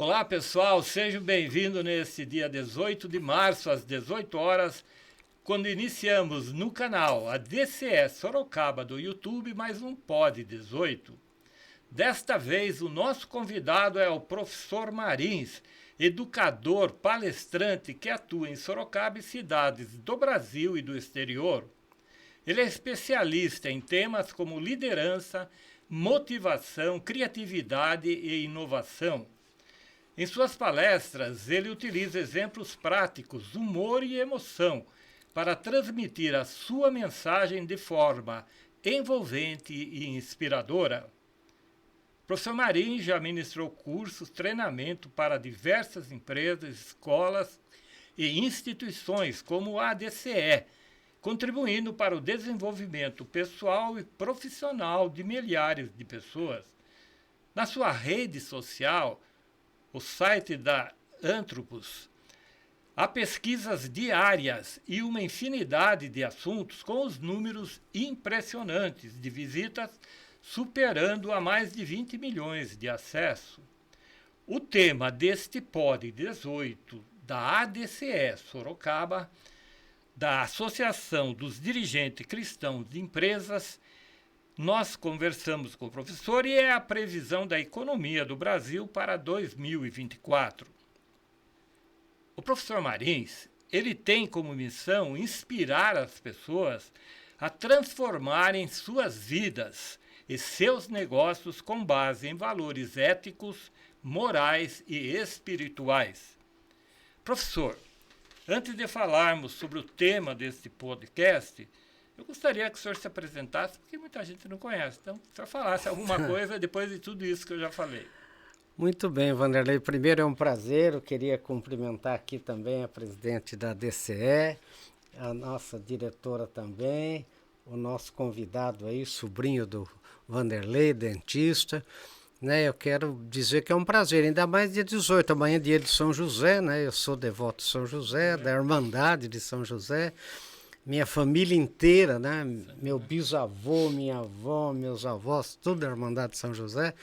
Olá pessoal, sejam bem-vindos nesse dia 18 de março, às 18 horas, quando iniciamos no canal a DCE Sorocaba do YouTube mais um Pod 18. Desta vez o nosso convidado é o professor Marins, educador, palestrante que atua em Sorocaba e cidades do Brasil e do exterior. Ele é especialista em temas como liderança, motivação, criatividade e inovação. Em suas palestras, ele utiliza exemplos práticos, humor e emoção para transmitir a sua mensagem de forma envolvente e inspiradora. O professor Marim já ministrou cursos, treinamento para diversas empresas, escolas e instituições como a ADCE, contribuindo para o desenvolvimento pessoal e profissional de milhares de pessoas. Na sua rede social, o site da Anthropos, há pesquisas diárias e uma infinidade de assuntos com os números impressionantes de visitas, superando a mais de 20 milhões de acessos. O tema deste Pod 18 da ADCE Sorocaba, da Associação dos Dirigentes Cristãos de Empresas, nós conversamos com o professor e é a previsão da economia do Brasil para 2024. O professor Marins, ele tem como missão inspirar as pessoas a transformarem suas vidas e seus negócios com base em valores éticos, morais e espirituais. Professor, antes de falarmos sobre o tema deste podcast, eu gostaria que o senhor se apresentasse, porque muita gente não conhece. Então, que o senhor falasse alguma coisa depois de tudo isso que eu já falei. Muito bem, Vanderlei. Primeiro é um prazer. Eu queria cumprimentar aqui também a presidente da DCE, a nossa diretora também, o nosso convidado aí, sobrinho do Vanderlei, dentista. Eu quero dizer que é um prazer, ainda mais dia 18, amanhã é dia de São José, né? Eu sou devoto de São José, da Irmandade de São José. Minha família inteira, né? Meu bisavô, minha avó, meus avós, tudo da Irmandade de São José.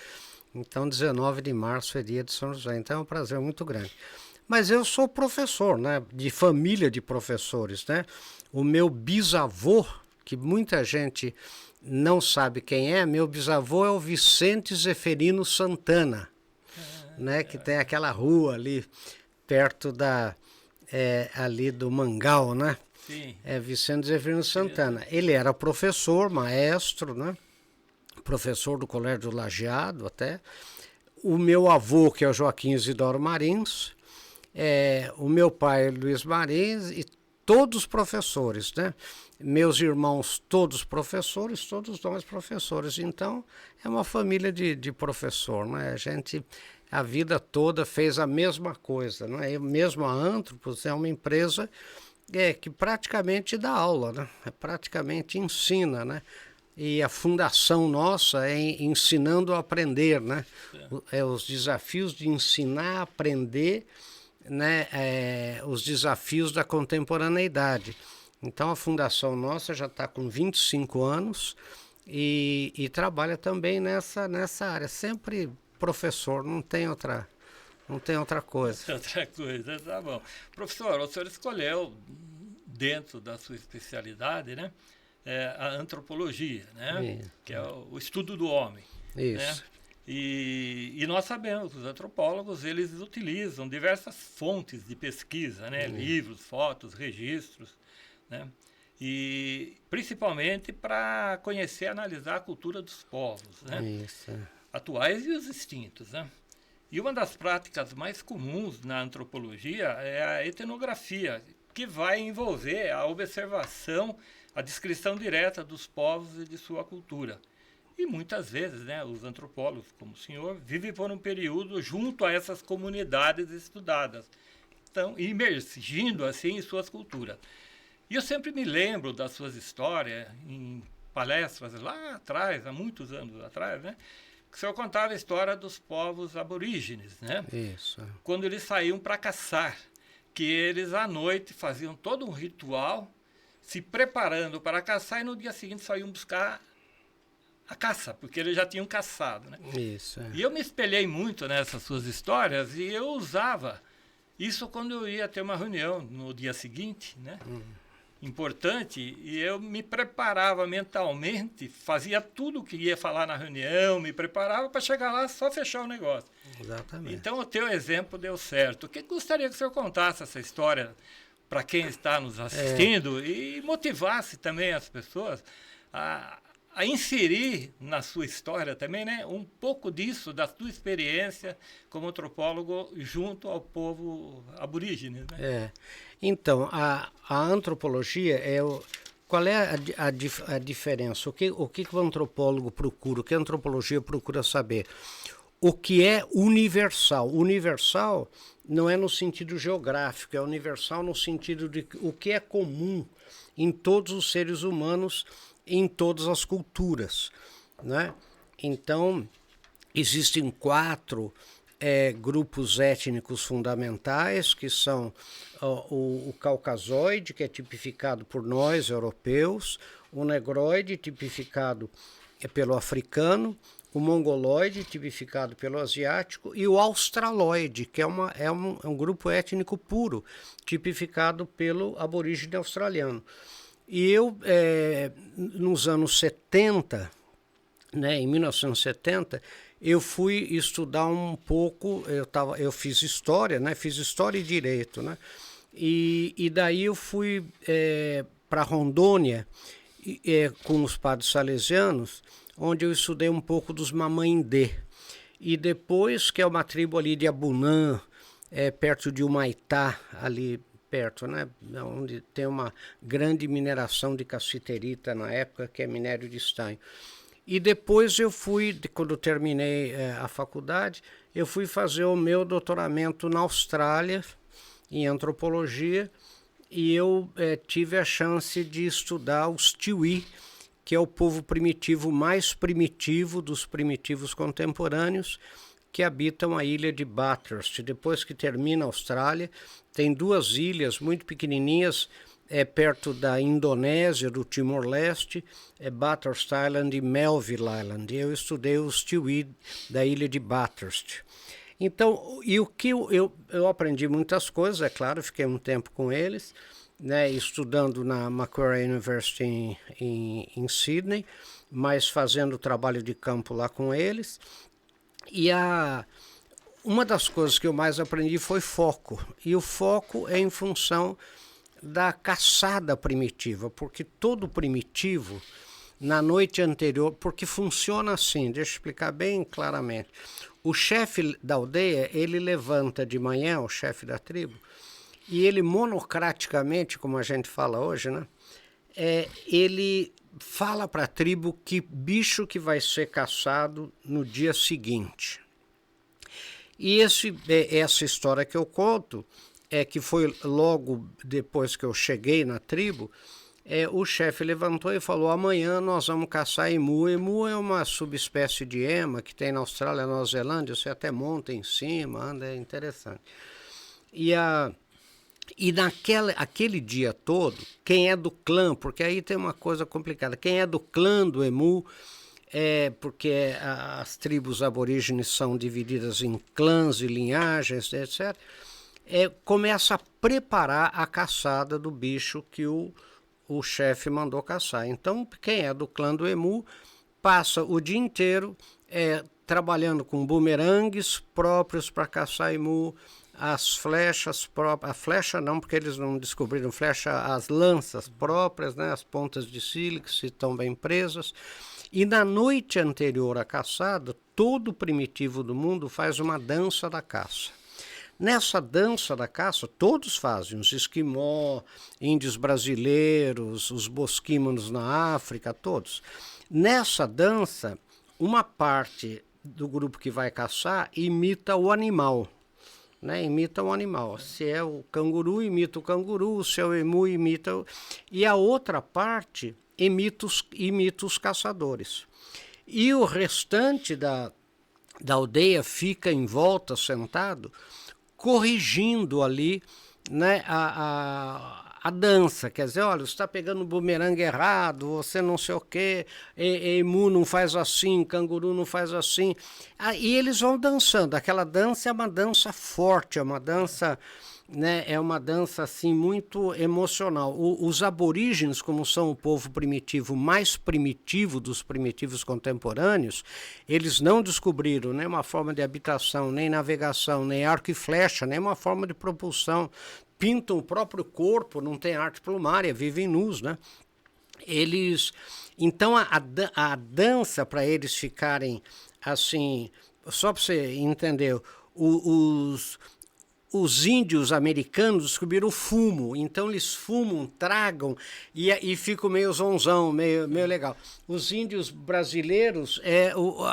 Então, 19 de março é dia de São José. Então, é um prazer muito grande. Mas eu sou professor, né? De família de professores, né? O meu bisavô, que muita gente não sabe quem é, meu bisavô é o Vicente Zeferino Santana, né? Que tem aquela rua ali, perto ali do Mangal, né? Sim. É Vicente Zeferino Santana. Ele era professor, maestro, né? Professor do Colégio do Lajeado até. O meu avô, que é o Joaquim Isidoro Marins, o meu pai, Luiz Marins, e todos professores, né? Meus irmãos, todos professores, todos nós professores. Então, é uma família de professor, né? A gente, a vida toda, fez a mesma coisa, né? E mesmo a Anthropos é uma empresa que praticamente dá aula, né? Praticamente ensina, né? E a fundação nossa é ensinando a aprender, né? Os desafios de ensinar a aprender, né? Os desafios da contemporaneidade. Então a fundação nossa já está com 25 anos e trabalha também nessa área. Sempre professor, não tem outra coisa. Outra coisa, tá bom. Professor, o senhor escolheu, dentro da sua especialidade, né, a antropologia, né, que é o estudo do homem. Isso. Né? E nós sabemos que os antropólogos, eles utilizam diversas fontes de pesquisa, né, livros, fotos, registros, né, e principalmente para conhecer e analisar a cultura dos povos, né, Isso. atuais e os extintos, né. E uma das práticas mais comuns na antropologia é a etnografia, que vai envolver a observação, a descrição direta dos povos e de sua cultura. E muitas vezes, né, os antropólogos, como o senhor, vivem por um período junto a essas comunidades estudadas, então imergindo assim em suas culturas. E eu sempre me lembro das suas histórias em palestras lá atrás, há muitos anos atrás, né? O senhor contava a história dos povos aborígenes, né? Isso. Quando eles saíam para caçar, que eles à noite faziam todo um ritual, se preparando para caçar e no dia seguinte saíam buscar a caça, porque eles já tinham caçado, né? Isso. E eu me espelhei muito nessas suas histórias e eu usava isso quando eu ia ter uma reunião no dia seguinte, né? Importante, e eu me preparava mentalmente, fazia tudo o que ia falar na reunião, me preparava para chegar lá só fechar o negócio. Exatamente. Então o teu exemplo deu certo. O que gostaria que o senhor contasse essa história para quem está nos assistindo e motivasse também as pessoas a inserir na sua história também, né, um pouco disso, da sua experiência como antropólogo junto ao povo aborígene, né? Então, a antropologia qual é a diferença? O que o antropólogo procura? O que a antropologia procura saber? O que é universal? Universal não é no sentido geográfico, é universal no sentido de o que é comum em todos os seres humanos, em todas as culturas, né? Então, existem 4 grupos étnicos fundamentais, que são o caucasoide, que é tipificado por nós, europeus, o negroide, tipificado pelo africano, o mongoloide, tipificado pelo asiático, e o australoide, que é um grupo étnico puro, tipificado pelo aborígene australiano. E eu, nos anos 70, né, em 1970, eu fui estudar um pouco, eu fiz história, né, fiz história e direito, né, e daí eu fui para Rondônia com os padres salesianos, onde eu estudei um pouco dos Mamãe-Ndê. E depois, que é uma tribo ali de Abunã, perto de Humaitá, ali perto, né, onde tem uma grande mineração de cassiterita na época, que é minério de estanho. E depois eu fui, quando eu terminei a faculdade, eu fui fazer o meu doutoramento na Austrália, em antropologia, e eu tive a chance de estudar os Tiwi, que é o povo primitivo mais primitivo dos primitivos contemporâneos, que habitam a ilha de Bathurst. Depois que termina a Austrália, tem 2 ilhas muito pequenininhas, perto da Indonésia, do Timor-Leste, Bathurst Island e Melville Island. Eu estudei os Tiwi da ilha de Bathurst. Então, e o que eu aprendi muitas coisas, é claro, fiquei um tempo com eles, né, estudando na Macquarie University em Sydney, mas fazendo trabalho de campo lá com eles. E uma das coisas que eu mais aprendi foi foco. E o foco é em função da caçada primitiva, porque todo primitivo, na noite anterior, porque funciona assim, deixa eu explicar bem claramente. O chefe da aldeia, ele levanta de manhã, o chefe da tribo, e ele monocraticamente, como a gente fala hoje, né, ele fala para a tribo que bicho que vai ser caçado no dia seguinte. E essa história que eu conto, que foi logo depois que eu cheguei na tribo, o chefe levantou e falou: amanhã nós vamos caçar emu. Emu é uma subespécie de ema que tem na Austrália e Nova Zelândia, você até monta em cima, anda, é interessante. E aquele dia todo, quem é do clã, porque aí tem uma coisa complicada, quem é do clã do emu, porque as tribos aborígenes são divididas em clãs e linhagens, etc., começa a preparar a caçada do bicho que o chefe mandou caçar. Então, quem é do clã do emu passa o dia inteiro trabalhando com bumerangues próprios para caçar emu, as flechas próprias, a flecha não, porque eles não descobriram flecha, as lanças próprias, né, as pontas de sílex estão bem presas. E na noite anterior à caçada, todo primitivo do mundo faz uma dança da caça. Nessa dança da caça, todos fazem, os esquimó, índios brasileiros, os bosquímanos na África, todos. Nessa dança, uma parte do grupo que vai caçar imita o animal, né? Imita o animal. Se é o canguru, imita o canguru, se é o emu, imita o... E a outra parte imita os caçadores. E o restante da aldeia fica em volta, sentado, corrigindo ali, né, a dança, quer dizer, olha, você está pegando o bumerangue errado, você não sei o quê, emu não faz assim, canguru não faz assim. E eles vão dançando. Aquela dança é uma dança forte, é uma dança, né, é uma dança assim muito emocional. Os aborígenes, como são o povo primitivo mais primitivo dos primitivos contemporâneos, eles não descobriram nem uma forma de habitação, nem navegação, nem arco e flecha, nem uma forma de propulsão. Pintam o próprio corpo, não tem arte plumária, vivem nus, né? Então a dança, para eles ficarem assim, só para você entender, os índios americanos descobriram o fumo, então eles fumam, tragam e ficam meio zonzão, meio legal. Os índios brasileiros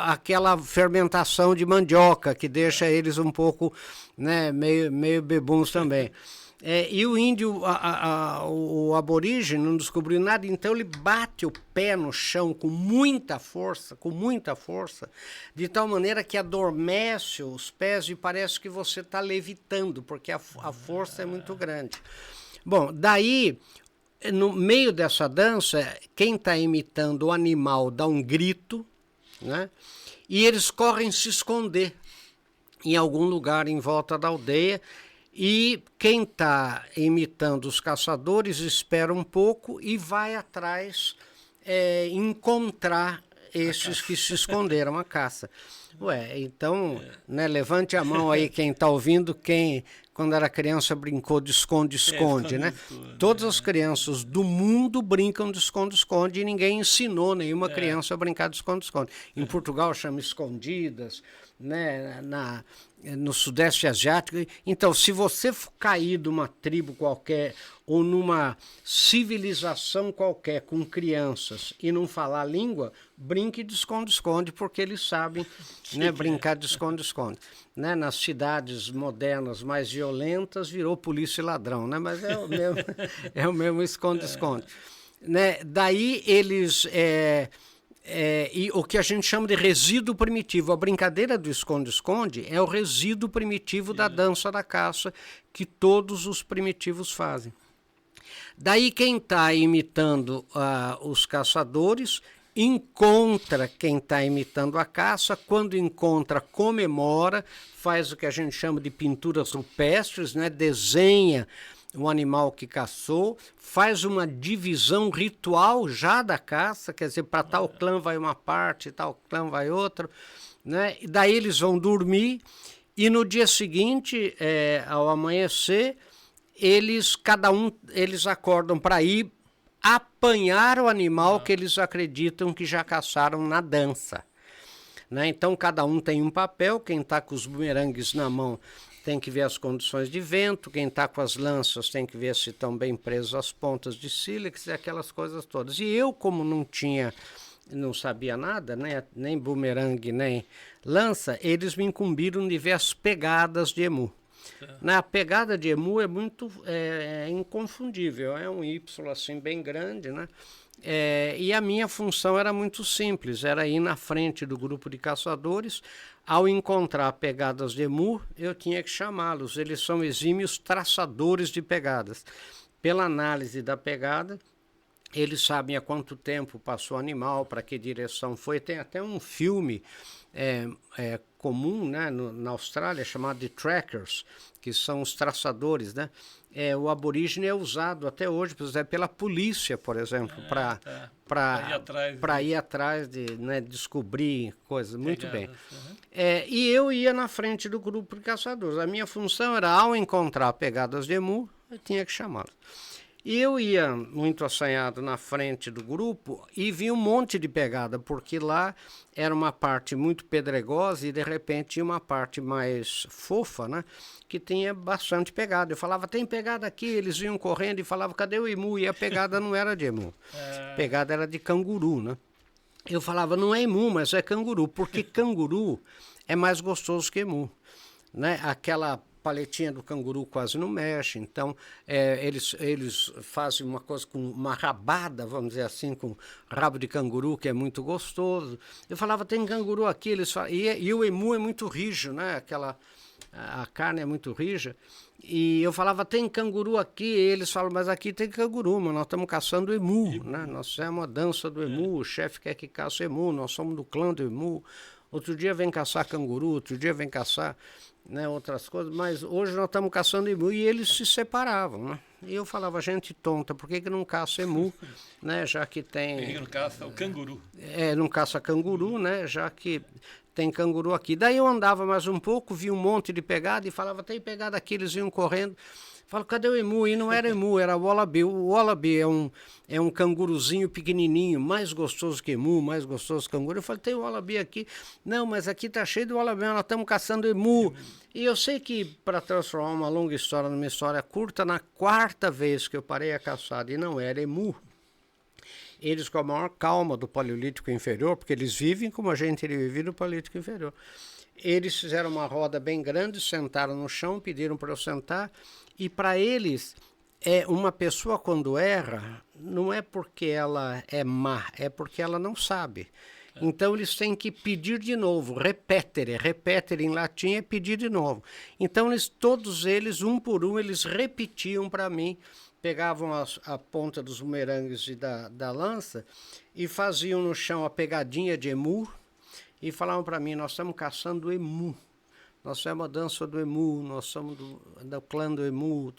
aquela fermentação de mandioca que deixa eles um pouco, né, meio bebuns também. E o índio, o aborígene, não descobriu nada, então ele bate o pé no chão com muita força, de tal maneira que adormece os pés e parece que você está levitando, porque a força é muito grande. Bom, daí, no meio dessa dança, quem está imitando o animal dá um grito, né? E eles correm se esconder em algum lugar em volta da aldeia. E quem está imitando os caçadores espera um pouco e vai atrás encontrar esses que se esconderam, a caça. Então, né, levante a mão aí quem está ouvindo, quem quando era criança brincou de esconde-esconde, né? Todas as crianças do mundo brincam de esconde-esconde e ninguém ensinou nenhuma criança a brincar de esconde-esconde. Em Portugal chama escondidas, né, no Sudeste Asiático. Então, se você cair de uma tribo qualquer ou numa civilização qualquer com crianças e não falar a língua, brinque de esconde-esconde, porque eles sabem, né, brincar de esconde-esconde. Né, nas cidades modernas mais violentas virou polícia e ladrão, né, mas é o mesmo esconde-esconde. Né, daí eles... e o que a gente chama de resíduo primitivo. A brincadeira do esconde-esconde é o resíduo primitivo da dança da caça que todos os primitivos fazem. Daí quem está imitando os caçadores encontra quem está imitando a caça, quando encontra, comemora, faz o que a gente chama de pinturas rupestres, né? Desenha o animal que caçou, faz uma divisão ritual já da caça, quer dizer, para tal clã vai uma parte, tal clã vai outra, né? E daí eles vão dormir e no dia seguinte, ao amanhecer, eles acordam para ir apanhar o animal que eles acreditam que já caçaram na dança. Né? Então cada um tem um papel, quem está com os bumerangues na mão tem que ver as condições de vento, quem está com as lanças tem que ver se estão bem presos as pontas de sílex e aquelas coisas todas. E eu, como não sabia nada, né? Nem bumerangue, nem lança, eles me incumbiram de ver as pegadas de emu. A pegada de emu é muito inconfundível, é um Y assim bem grande, né? E a minha função era muito simples, era ir na frente do grupo de caçadores. Ao encontrar pegadas de emu, eu tinha que chamá-los, eles são exímios traçadores de pegadas. Pela análise da pegada, eles sabem há quanto tempo passou o animal, para que direção foi. Tem até um filme comum, né, na Austrália, chamado de trackers, que são os traçadores, né? O aborígene é usado até hoje, por exemplo, pela polícia, por exemplo, para ir atrás de, né, descobrir coisas. Muito bem. E eu ia na frente do grupo de caçadores. A minha função era, ao encontrar pegadas de emu, eu tinha que chamá-los. E eu ia muito assanhado na frente do grupo e vi um monte de pegada, porque lá era uma parte muito pedregosa e de repente tinha uma parte mais fofa, né, que tinha bastante pegada. Eu falava, tem pegada aqui, eles vinham correndo e falavam, cadê o emu? E a pegada não era de emu, a pegada era de canguru, né? Eu falava, não é emu, mas é canguru, porque canguru é mais gostoso que emu, né? Aquela paletinha do canguru quase não mexe, então eles fazem uma coisa com uma rabada, vamos dizer assim, com rabo de canguru, que é muito gostoso. Eu falava, tem canguru aqui, eles falam, e o emu é muito rígido, né? a carne é muito rija. E eu falava, tem canguru aqui, e eles falam, mas aqui tem canguru, mas nós estamos caçando emu, né? Nós fizemos a dança do emu, o chefe quer que caça emu, nós somos do clã do emu. Outro dia vem caçar canguru, outro dia vem caçar, né, outras coisas, mas hoje nós estamos caçando emu e eles se separavam, né? E eu falava, gente tonta, por que não caça emu, né, já que tem... Por que não caça o canguru? Não caça canguru, né, já que tem canguru aqui. Daí eu andava mais um pouco, vi um monte de pegada e falava, tem pegada aqui, eles iam correndo. Falo, cadê o emu? E não era emu, era o wallaby. O wallaby é um canguruzinho pequenininho, mais gostoso que emu, mais gostoso que canguru. Eu falei, tem o wallaby aqui. Não, mas aqui tá cheio de wallaby, nós estamos caçando emu. E eu sei que, para transformar uma longa história numa história curta, na quarta vez que eu parei a caçada e não era emu, eles com a maior calma do Paleolítico Inferior, porque eles vivem como a gente vive no Paleolítico Inferior. Eles fizeram uma roda bem grande, sentaram no chão, pediram para eu sentar, e para eles, uma pessoa quando erra, não é porque ela é má, é porque ela não sabe. Então eles têm que pedir de novo, repetere em latim é pedir de novo. Então todos eles, um por um, eles repetiam para mim, pegavam a ponta dos bumerangues e da lança e faziam no chão a pegadinha de emu e falavam para mim, nós estamos caçando emu, nós somos a dança do emu, nós somos do clã do emu,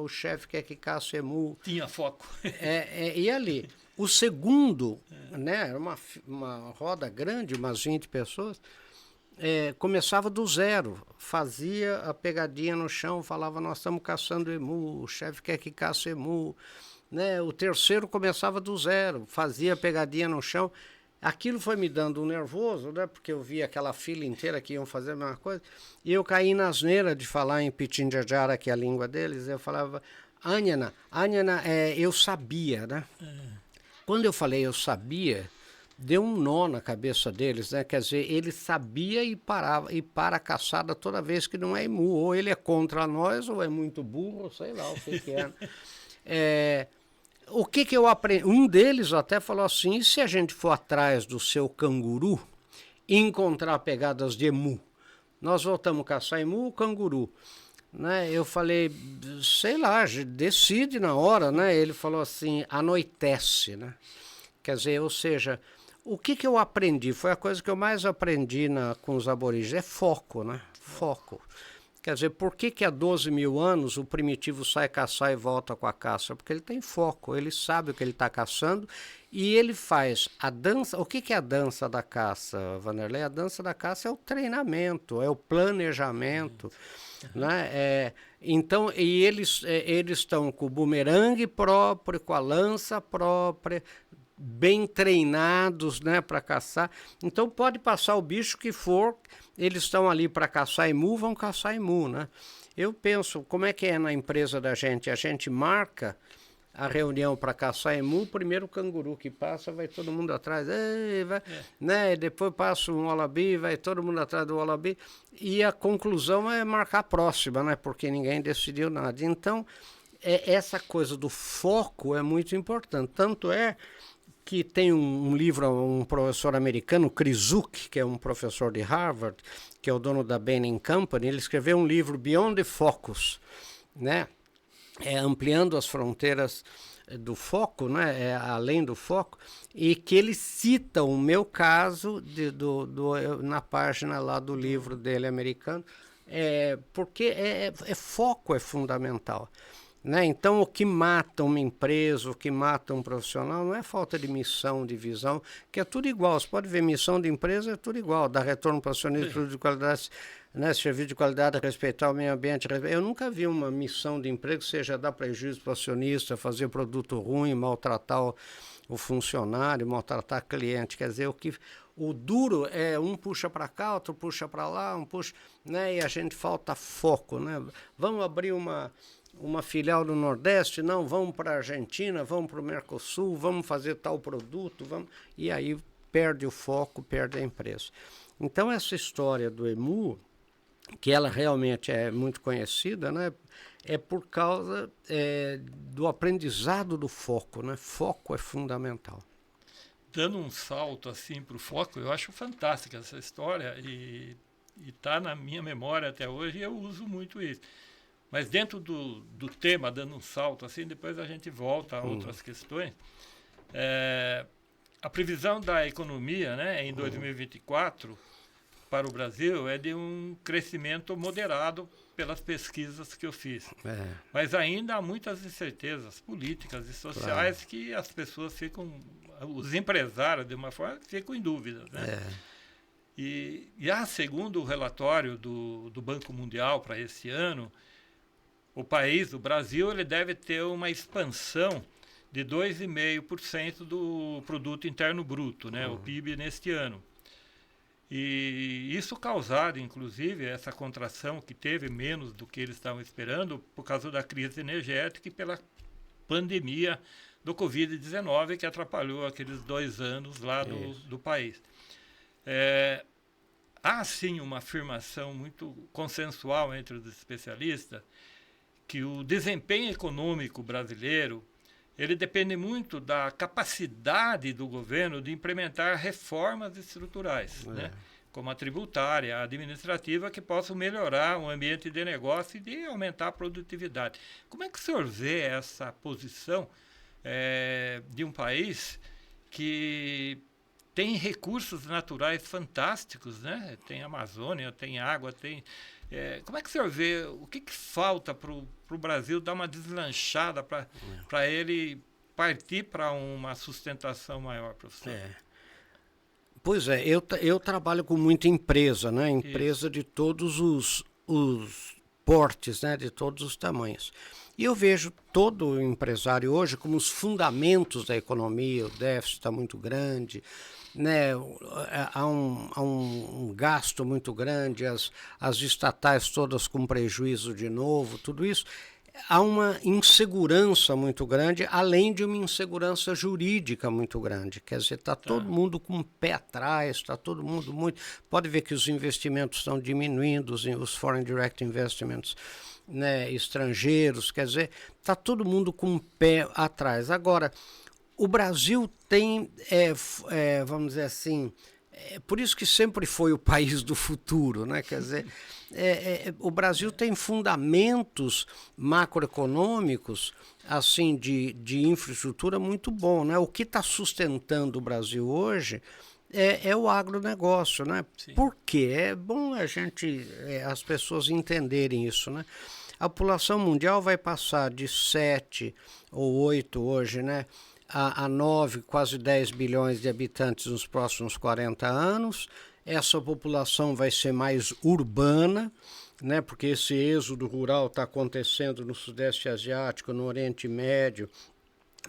o chefe quer que caça emu. Tinha foco. E ali, o segundo, né, era uma roda grande, umas 20 pessoas, começava do zero, fazia a pegadinha no chão, falava, nós estamos caçando emu, o chefe quer que caça emu, né? O terceiro começava do zero, fazia a pegadinha no chão. Aquilo foi me dando um nervoso, né? Porque eu via aquela fila inteira que iam fazer a mesma coisa, e eu caí na asneira de falar em Pitindjajara, que é a língua deles, eu falava, Anhana, eu sabia, né? Quando eu falei eu sabia, deu um nó na cabeça deles, né? Quer dizer, ele sabia e para a caçada toda vez que não é emu. Ou ele é contra nós, ou é muito burro, sei lá o que é. O que eu aprendi? Um deles até falou assim, e se a gente for atrás do seu canguru e encontrar pegadas de emu? Nós voltamos a caçar emu ou canguru? Né? Eu falei, sei lá, decide na hora, né? Ele falou assim, anoitece, né? Quer dizer, ou seja, o que eu aprendi? Foi a coisa que eu mais aprendi com os aborígenes, é foco, né? Foco. Quer dizer, por que há 12 mil anos o primitivo sai caçar e volta com a caça? Porque ele tem foco, ele sabe o que ele está caçando e ele faz a dança. O que é a dança da caça, Vanderlei? A dança da caça é o treinamento, é o planejamento. Né? Então, e eles estão com o bumerangue próprio, com a lança própria, bem treinados, né, para caçar. Então pode passar o bicho que for, eles estão ali para caçar emu, vão caçar emu, né? Eu penso, como é que é na empresa da gente? A gente marca a reunião para caçar emu, primeiro o canguru que passa, vai todo mundo atrás, né? Depois passa um wallaby, vai todo mundo atrás do wallaby, e a conclusão é marcar a próxima, né? Porque ninguém decidiu nada. Então, essa coisa do foco é muito importante. Tanto é que tem um livro, um professor americano, Krzyzuk, que é um professor de Harvard, que é o dono da Bain & Company, ele escreveu um livro, Beyond the Focus, né? Ampliando as fronteiras do foco, né? Além do foco, e que ele cita o meu caso na página lá do livro dele americano, porque foco é fundamental. Né? Então, o que mata uma empresa, o que mata um profissional, não é falta de missão, de visão, que é tudo igual. Você pode ver, missão de empresa é tudo igual, dar retorno para o acionista, produto de qualidade, né? Serviço de qualidade, respeitar o meio ambiente. Eu nunca vi uma missão de emprego que seja dar prejuízo para o acionista, fazer produto ruim, maltratar o funcionário, maltratar o cliente. Quer dizer, o duro é um puxa para cá, outro puxa para lá, um puxa, né? E a gente falta foco, né? Vamos abrir uma filial do Nordeste, não, vamos para a Argentina, vamos para o Mercosul, vamos fazer tal produto, e aí perde o foco, perde a empresa. Então essa história do emu, que ela realmente é muito conhecida, né, é por causa do aprendizado do foco, né? Foco é fundamental. Dando um salto assim para o foco, eu acho fantástica essa história e e está na minha memória até hoje, e eu uso muito isso. Mas dentro do tema, dando um salto assim, depois a gente volta a outras questões. A previsão da economia, né, em 2024 para o Brasil é de um crescimento moderado pelas pesquisas que eu fiz. Mas ainda há muitas incertezas políticas e sociais que as pessoas ficam, os empresários de uma forma, ficam em dúvida, né? E segundo o relatório do Banco Mundial para esse ano, o país, o Brasil, ele deve ter uma expansão de 2,5% do produto interno bruto, né, o PIB neste ano. E isso causado, inclusive, essa contração que teve menos do que eles estavam esperando por causa da crise energética e pela pandemia do Covid-19 que atrapalhou aqueles 2 anos lá do país. Há, sim, uma afirmação muito consensual entre os especialistas que o desempenho econômico brasileiro ele depende muito da capacidade do governo de implementar reformas estruturais, né? Como a tributária, a administrativa, que possam melhorar o ambiente de negócio e de aumentar a produtividade. Como é que o senhor vê essa posição de um país que tem recursos naturais fantásticos, né? Tem Amazônia, tem água, tem... como é que o senhor vê, o que falta para o Brasil dar uma deslanchada para ele partir para uma sustentação maior, professor? Pois é, eu trabalho com muita empresa, né? Empresa de todos os portes, né? De todos os tamanhos. E eu vejo todo empresário hoje como os fundamentos da economia, o déficit está muito grande, né? Há um gasto muito grande, as estatais todas com prejuízo de novo, tudo isso. Há uma insegurança muito grande, além de uma insegurança jurídica muito grande. Quer dizer, está todo mundo com o pé atrás, está todo mundo muito... Pode ver que os investimentos estão diminuindo, os foreign direct investments, né, estrangeiros, quer dizer, está todo mundo com o pé atrás. Agora, o Brasil tem, vamos dizer assim, por isso que sempre foi o país do futuro, né? Quer dizer, o Brasil tem fundamentos macroeconômicos assim de infraestrutura muito bom, né? O que está sustentando o Brasil hoje é o agronegócio, né? Sim. Por quê? É bom as pessoas entenderem isso, né? A população mundial vai passar de 7 ou 8 hoje, né? A 9, quase 10 bilhões de habitantes nos próximos 40 anos. Essa população vai ser mais urbana, né? Porque esse êxodo rural está acontecendo no Sudeste Asiático, no Oriente Médio,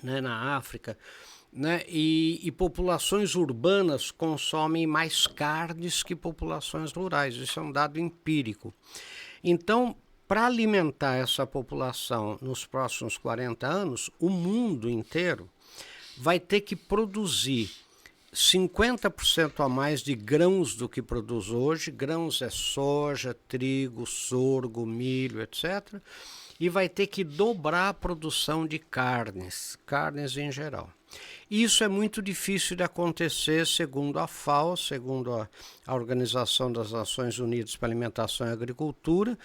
né? Na África. Né? E populações urbanas consomem mais carnes que populações rurais. Isso é um dado empírico. Então, para alimentar essa população nos próximos 40 anos, o mundo inteiro vai ter que produzir 50% a mais de grãos do que produz hoje. Grãos é soja, trigo, sorgo, milho, etc. E vai ter que dobrar a produção de carnes em geral. Isso é muito difícil de acontecer, segundo a FAO, segundo a Organização das Nações Unidas para Alimentação e Agricultura,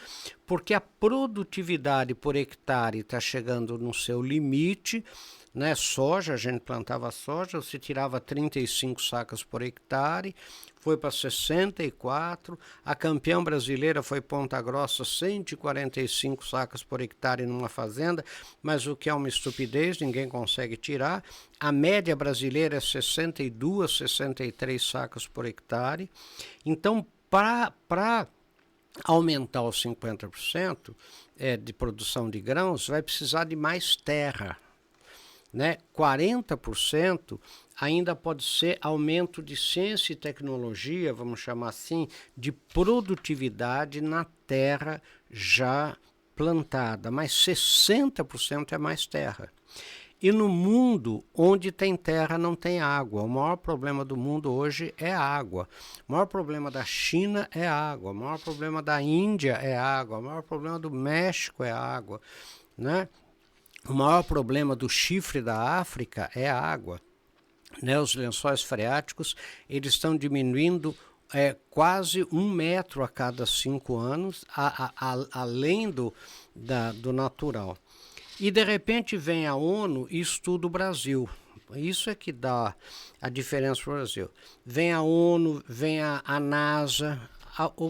porque a produtividade por hectare está chegando no seu limite, né? Soja, a gente plantava soja, você tirava 35 sacas por hectare, foi para 64, a campeã brasileira foi Ponta Grossa, 145 sacas por hectare numa fazenda, mas o que é uma estupidez, ninguém consegue tirar. A média brasileira é 62, 63 sacas por hectare. Então, para aumentar os 50% de produção de grãos, vai precisar de mais terra. Né? 40% ainda pode ser aumento de ciência e tecnologia, vamos chamar assim, de produtividade na terra já plantada, mas 60% é mais terra. E no mundo onde tem terra não tem água. O maior problema do mundo hoje é a água. O maior problema da China é a água. O maior problema da Índia é a água. O maior problema do México é a água, né? O maior problema do chifre da África é a água. Né? Os lençóis freáticos eles estão diminuindo quase 1 metro a cada 5 anos, além do natural. E de repente vem a ONU e estuda o Brasil. Isso é que dá a diferença para o Brasil. Vem a ONU, vem a NASA,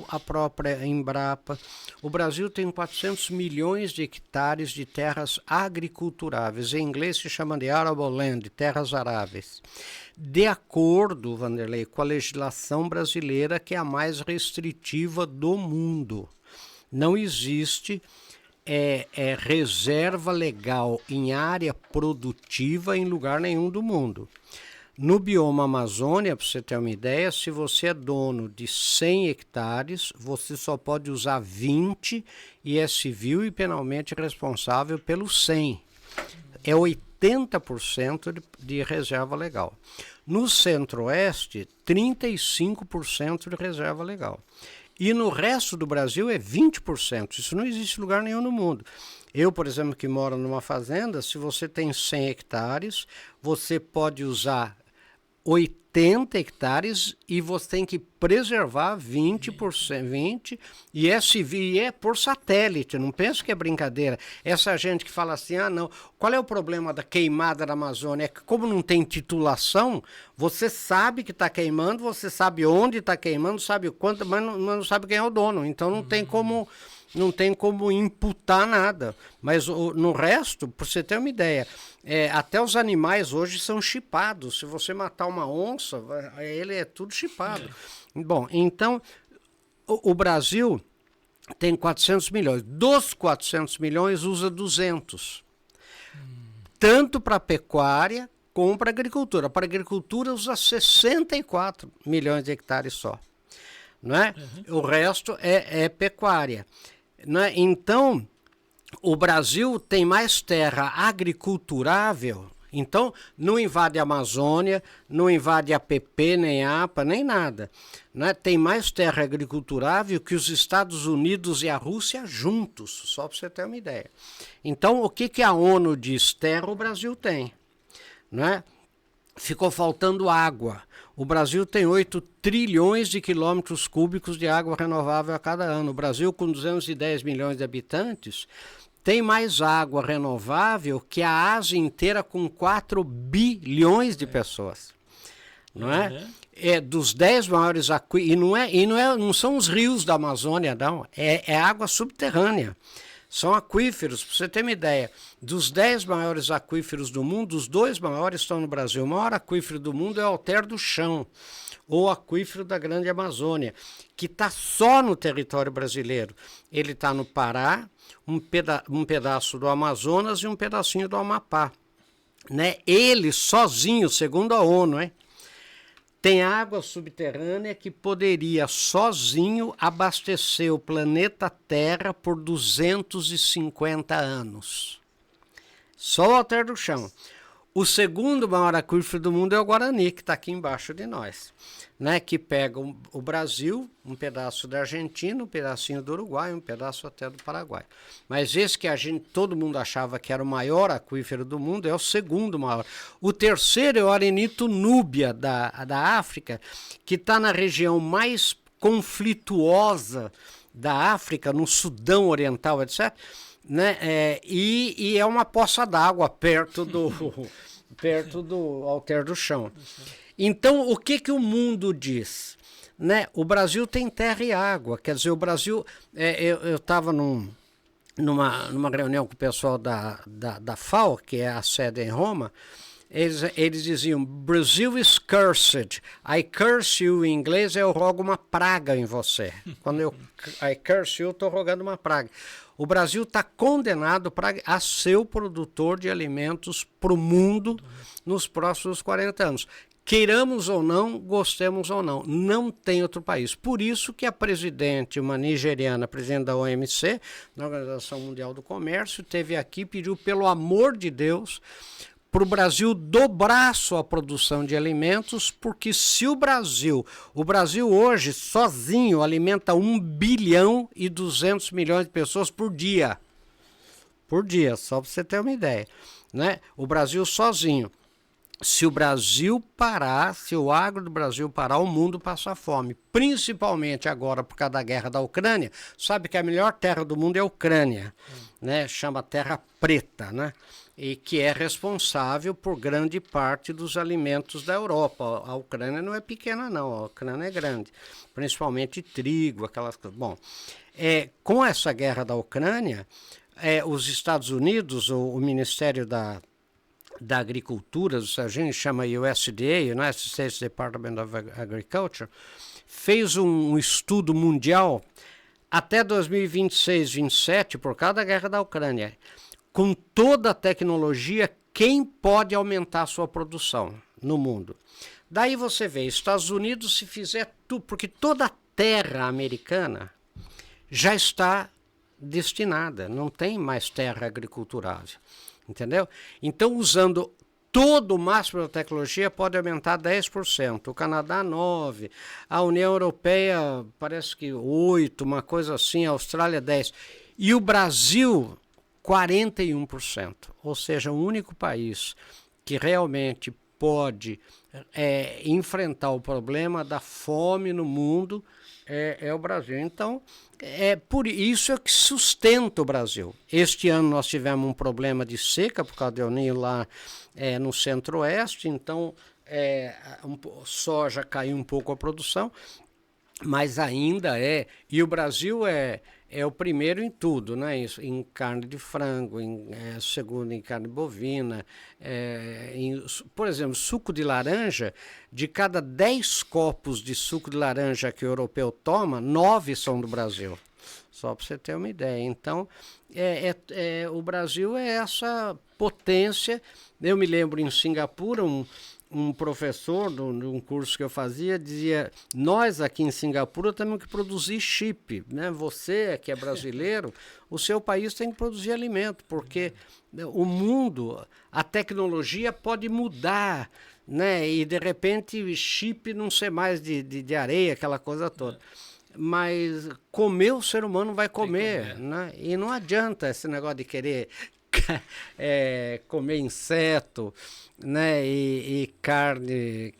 a própria Embrapa. O Brasil tem 400 milhões de hectares de terras agriculturáveis. Em inglês se chama de arable land, terras aráveis. De acordo, Vanderlei, com a legislação brasileira, que é a mais restritiva do mundo. Não existe reserva legal em área produtiva em lugar nenhum do mundo. No bioma Amazônia, para você ter uma ideia, se você é dono de 100 hectares, você só pode usar 20 e é civil e penalmente responsável pelos 100. É 80% de reserva legal. No Centro-Oeste, 35% de reserva legal. E no resto do Brasil é 20%. Isso não existe em lugar nenhum no mundo. Eu, por exemplo, que moro numa fazenda, se você tem 100 hectares, você pode usar 80 hectares e você tem que preservar 20%, e é por satélite, não penso que é brincadeira. Essa gente que fala assim, não, qual é o problema da queimada da Amazônia? É que como não tem titulação, você sabe que está queimando, você sabe onde está queimando, sabe o quanto, mas não sabe quem é o dono, então não tem como imputar nada. Mas no resto, para você ter uma ideia, até os animais hoje são chipados. Se você matar uma onça, ele é tudo chipado. Bom, então, o Brasil tem 400 milhões. Dos 400 milhões, usa 200. Tanto para pecuária como para agricultura. Para agricultura, usa 64 milhões de hectares só. Não é? O resto é pecuária. Né? Então, o Brasil tem mais terra agriculturável, então não invade a Amazônia, não invade a APP, nem a APA, nem nada. Né? Tem mais terra agriculturável que os Estados Unidos e a Rússia juntos, só para você ter uma ideia. Então, o que a ONU diz? Terra o Brasil tem. Né? Ficou faltando água. O Brasil tem 8 trilhões de quilômetros cúbicos de água renovável a cada ano. O Brasil, com 210 milhões de habitantes, tem mais água renovável que a Ásia inteira com 4 bilhões de pessoas. Não é? É dos 10 maiores aquíferos, não são os rios da Amazônia, não. É água subterrânea. São aquíferos, para você ter uma ideia, dos 10 maiores aquíferos do mundo, os 2 maiores estão no Brasil. O maior aquífero do mundo é o Alter do Chão, ou aquífero da Grande Amazônia, que está só no território brasileiro. Ele está no Pará, um pedaço do Amazonas e um pedacinho do Amapá. Né? Ele sozinho, segundo a ONU, tem água subterrânea que poderia sozinho abastecer o planeta Terra por 250 anos. Só o Alter do Chão. O segundo maior aquífero do mundo é o Guarani, que está aqui embaixo de nós. Né, que pega o Brasil, um pedaço da Argentina, um pedacinho do Uruguai, um pedaço até do Paraguai. Mas esse que todo mundo achava que era o maior aquífero do mundo é o segundo maior. O terceiro é o Arenito Núbia, da África, que está na região mais conflituosa da África, no Sudão Oriental, etc., né, e é uma poça d'água perto do Alter do Chão. Então, o que o mundo diz? Né? O Brasil tem terra e água. Quer dizer, o Brasil... eu estava numa reunião com o pessoal da FAO, que é a sede em Roma. Eles diziam, Brazil is cursed. I curse you, em inglês, eu rogo uma praga em você. Quando I curse you, estou rogando uma praga. O Brasil está condenado a ser o produtor de alimentos para o mundo nos próximos 40 anos. Queiramos ou não, gostemos ou não, não tem outro país. Por isso que a presidente, uma nigeriana, presidente da OMC, da Organização Mundial do Comércio, esteve aqui e pediu, pelo amor de Deus, para o Brasil dobrar sua produção de alimentos, porque se o Brasil hoje sozinho alimenta 1 bilhão e 200 milhões de pessoas por dia, só para você ter uma ideia, né? O Brasil sozinho. Se o Brasil parar, se o agro do Brasil parar, o mundo passa fome. Principalmente agora por causa da guerra da Ucrânia. Sabe que a melhor terra do mundo é a Ucrânia, né? Chama Terra Preta, né? E que é responsável por grande parte dos alimentos da Europa. A Ucrânia não é pequena, não. A Ucrânia é grande. Principalmente trigo, aquelas coisas. Bom, com essa guerra da Ucrânia, os Estados Unidos, o Ministério da Agricultura, a gente chama USDA, United States Department of Agriculture, fez um estudo mundial até 2026, 27, por causa da guerra da Ucrânia, com toda a tecnologia, quem pode aumentar a sua produção no mundo. Daí você vê, Estados Unidos, se fizer tudo, porque toda a terra americana já está destinada, não tem mais terra agriculturável. Entendeu? Então, usando todo o máximo da tecnologia, pode aumentar 10%. O Canadá, 9%. A União Europeia, parece que 8%, uma coisa assim. A Austrália, 10%. E o Brasil, 41%. Ou seja, o único país que realmente pode enfrentar o problema da fome no mundo é o Brasil. Então, por isso que sustenta o Brasil. Este ano nós tivemos um problema de seca por causa do El Niño lá no centro-oeste, então soja caiu um pouco a produção, mas ainda e o Brasil é o primeiro em tudo, né? Em carne de frango, segundo em carne bovina, por exemplo, suco de laranja, de cada 10 copos de suco de laranja que o europeu toma, 9 são do Brasil. Só para você ter uma ideia. Então, o Brasil é essa potência. Eu me lembro em Singapura, um professor de um curso que eu fazia dizia: nós aqui em Singapura temos que produzir chip, né? Você que é brasileiro, o seu país tem que produzir alimento, porque o mundo, a tecnologia pode mudar, né? E de repente chip não ser mais de areia, aquela coisa toda. Mas comer o ser humano vai comer, né? E não adianta esse negócio de querer comer inseto, né, e carne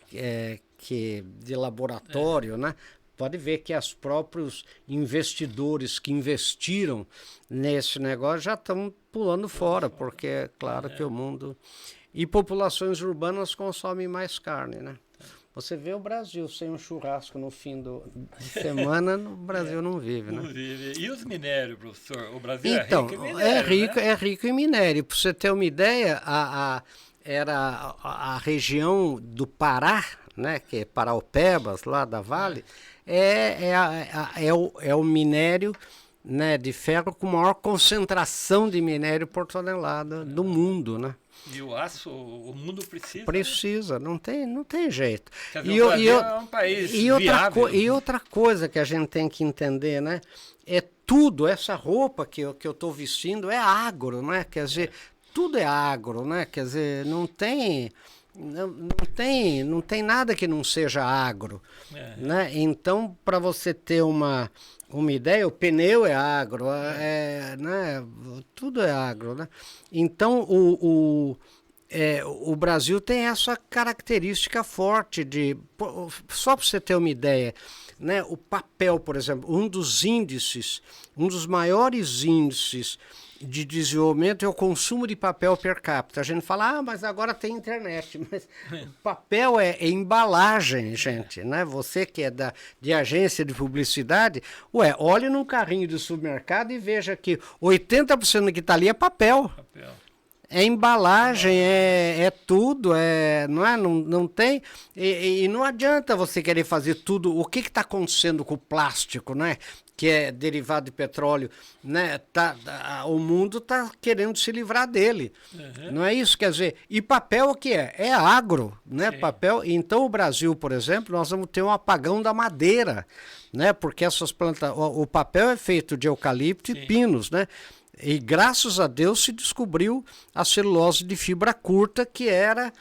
de laboratório, né? Pode ver que os próprios investidores que investiram nesse negócio já estão pulando fora, porque é claro que o mundo... E populações urbanas consomem mais carne, né? Você vê o Brasil sem um churrasco no fim de semana, no Brasil não vive, né? Não vive. E os minérios, professor? O Brasil então, é rico em minério, é rico em minério. Para você ter uma ideia, era a região do Pará, né, que é Paraupebas, lá da Vale, é o minério, né, de ferro com maior concentração de minério por tonelada do mundo, né? E o aço, o mundo precisa. Precisa, né? não tem jeito. Quer dizer, o Brasil é um país viável. E outra coisa que a gente tem que entender, né? É tudo, essa roupa que eu estou vestindo é agro, né? Quer dizer, tudo é agro, né? Quer dizer, não tem nada que não seja agro, né? Então, para você ter uma ideia, o pneu é agro, né? Tudo é agro, né? Então, o Brasil tem essa característica forte só para você ter uma ideia, né? O papel, por exemplo, um dos maiores índices de desenvolvimento é o consumo de papel per capita. A gente fala, mas agora tem internet. Mas papel é embalagem, gente, né? Você que é de agência de publicidade, olhe num carrinho de supermercado e veja que 80% do que está ali é papel. É embalagem, é tudo, não tem, e não adianta você querer fazer tudo. O que está acontecendo com o plástico, né? Que é derivado de petróleo, né? O mundo está querendo se livrar dele. Não é isso? Quer dizer, e papel o que é? É agro, né? Papel. Então o Brasil, por exemplo, nós vamos ter um apagão da madeira, né? Porque essas plantas, o papel é feito de eucalipto e pinos, né? E graças a Deus se descobriu a celulose de fibra curta que é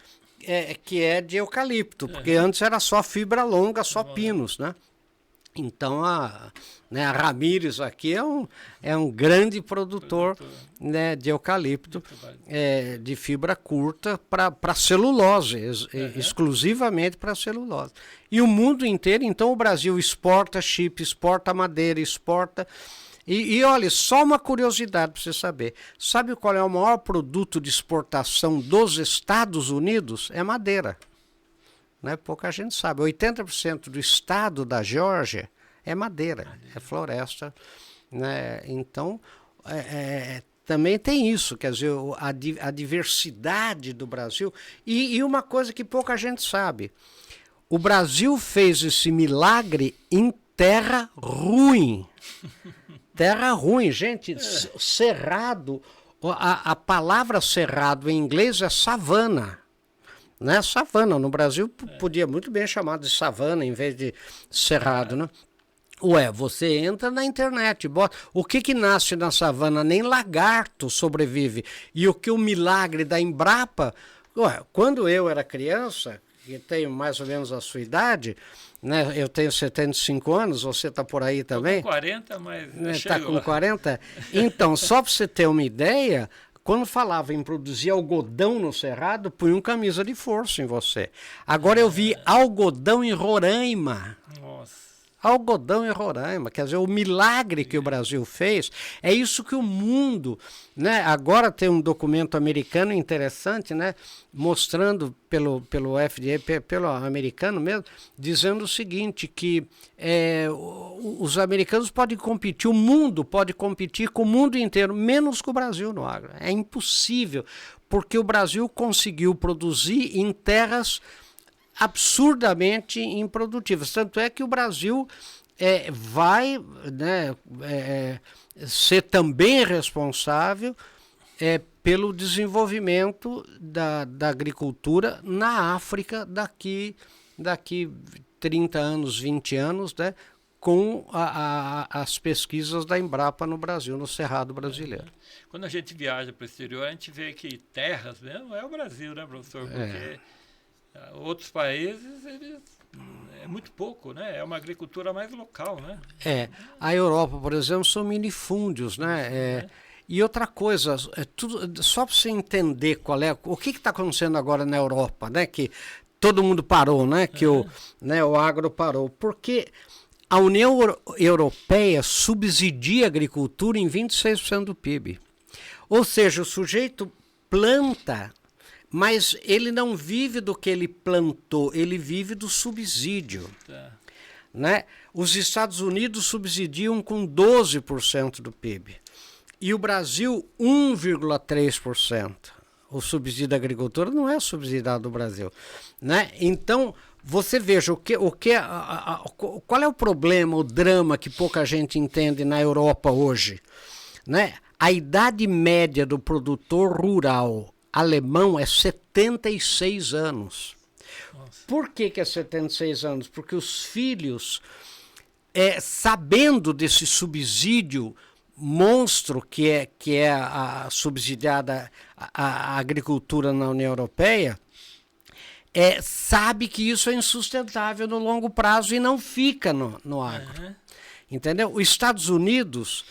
de eucalipto, porque antes era só fibra longa, só pinos, né? Então, né, a Ramírez aqui é um grande produtor, né, de eucalipto, de fibra curta para celulose, exclusivamente para celulose. E o mundo inteiro, então o Brasil exporta chip, exporta madeira, exporta... E olha, só uma curiosidade para você saber. Sabe qual é o maior produto de exportação dos Estados Unidos? É madeira. Né? Pouca gente sabe. 80% do estado da Geórgia é madeira, é floresta. Né? Então, também tem isso, quer dizer, a diversidade do Brasil. E uma coisa que pouca gente sabe. O Brasil fez esse milagre em terra ruim. Terra ruim, gente. Cerrado, a palavra cerrado em inglês é savana. Né? Savana, no Brasil podia muito bem chamar de savana em vez de cerrado, né? Ué, você entra na internet, bota o que nasce na savana, nem lagarto sobrevive. E o milagre da Embrapa, ué, quando eu era criança, que tenho mais ou menos a sua idade, né? Eu tenho 75 anos, você está por aí também? Estou com 40, mas... Está com 40? Então, só para você ter uma ideia... Quando falava em produzir algodão no Cerrado, punham camisa de força em você. Agora eu vi algodão em Roraima. Nossa. Algodão em Roraima. Quer dizer, o milagre que o Brasil fez, é isso que o mundo... Né? Agora tem um documento americano interessante, né? Mostrando pelo FDA, pelo americano mesmo, dizendo o seguinte, que os americanos podem competir, o mundo pode competir com o mundo inteiro, menos com o Brasil no agro. É impossível, porque o Brasil conseguiu produzir em terras absurdamente improdutivas. Tanto é que o Brasil vai, né, ser também responsável pelo desenvolvimento da agricultura na África daqui 30 anos, 20 anos, né, com as pesquisas da Embrapa no Brasil, no Cerrado brasileiro. Quando a gente viaja para o exterior, a gente vê que terras mesmo é o Brasil, né, professor? Porque outros países, é muito pouco, né? É uma agricultura mais local, né? A Europa, por exemplo, são minifúndios, né? E outra coisa, só para você entender qual é, o que está acontecendo agora na Europa, né? Que todo mundo parou, né? Que o agro parou. Porque a União Europeia subsidia a agricultura em 26% do PIB. Ou seja, o sujeito planta, mas ele não vive do que ele plantou, ele vive do subsídio. Né? Os Estados Unidos subsidiam com 12% do PIB. E o Brasil, 1,3%. O subsídio da agricultura não é subsidiado do Brasil. Né? Então, você veja qual é o problema, o drama que pouca gente entende na Europa hoje. Né? A idade média do produtor rural alemão é 76 anos. Nossa. Por que é 76 anos? Porque os filhos, sabendo desse subsídio monstro que é a subsidiada a agricultura na União Europeia, sabe que isso é insustentável no longo prazo e não fica no agro. Entendeu? Os Estados Unidos...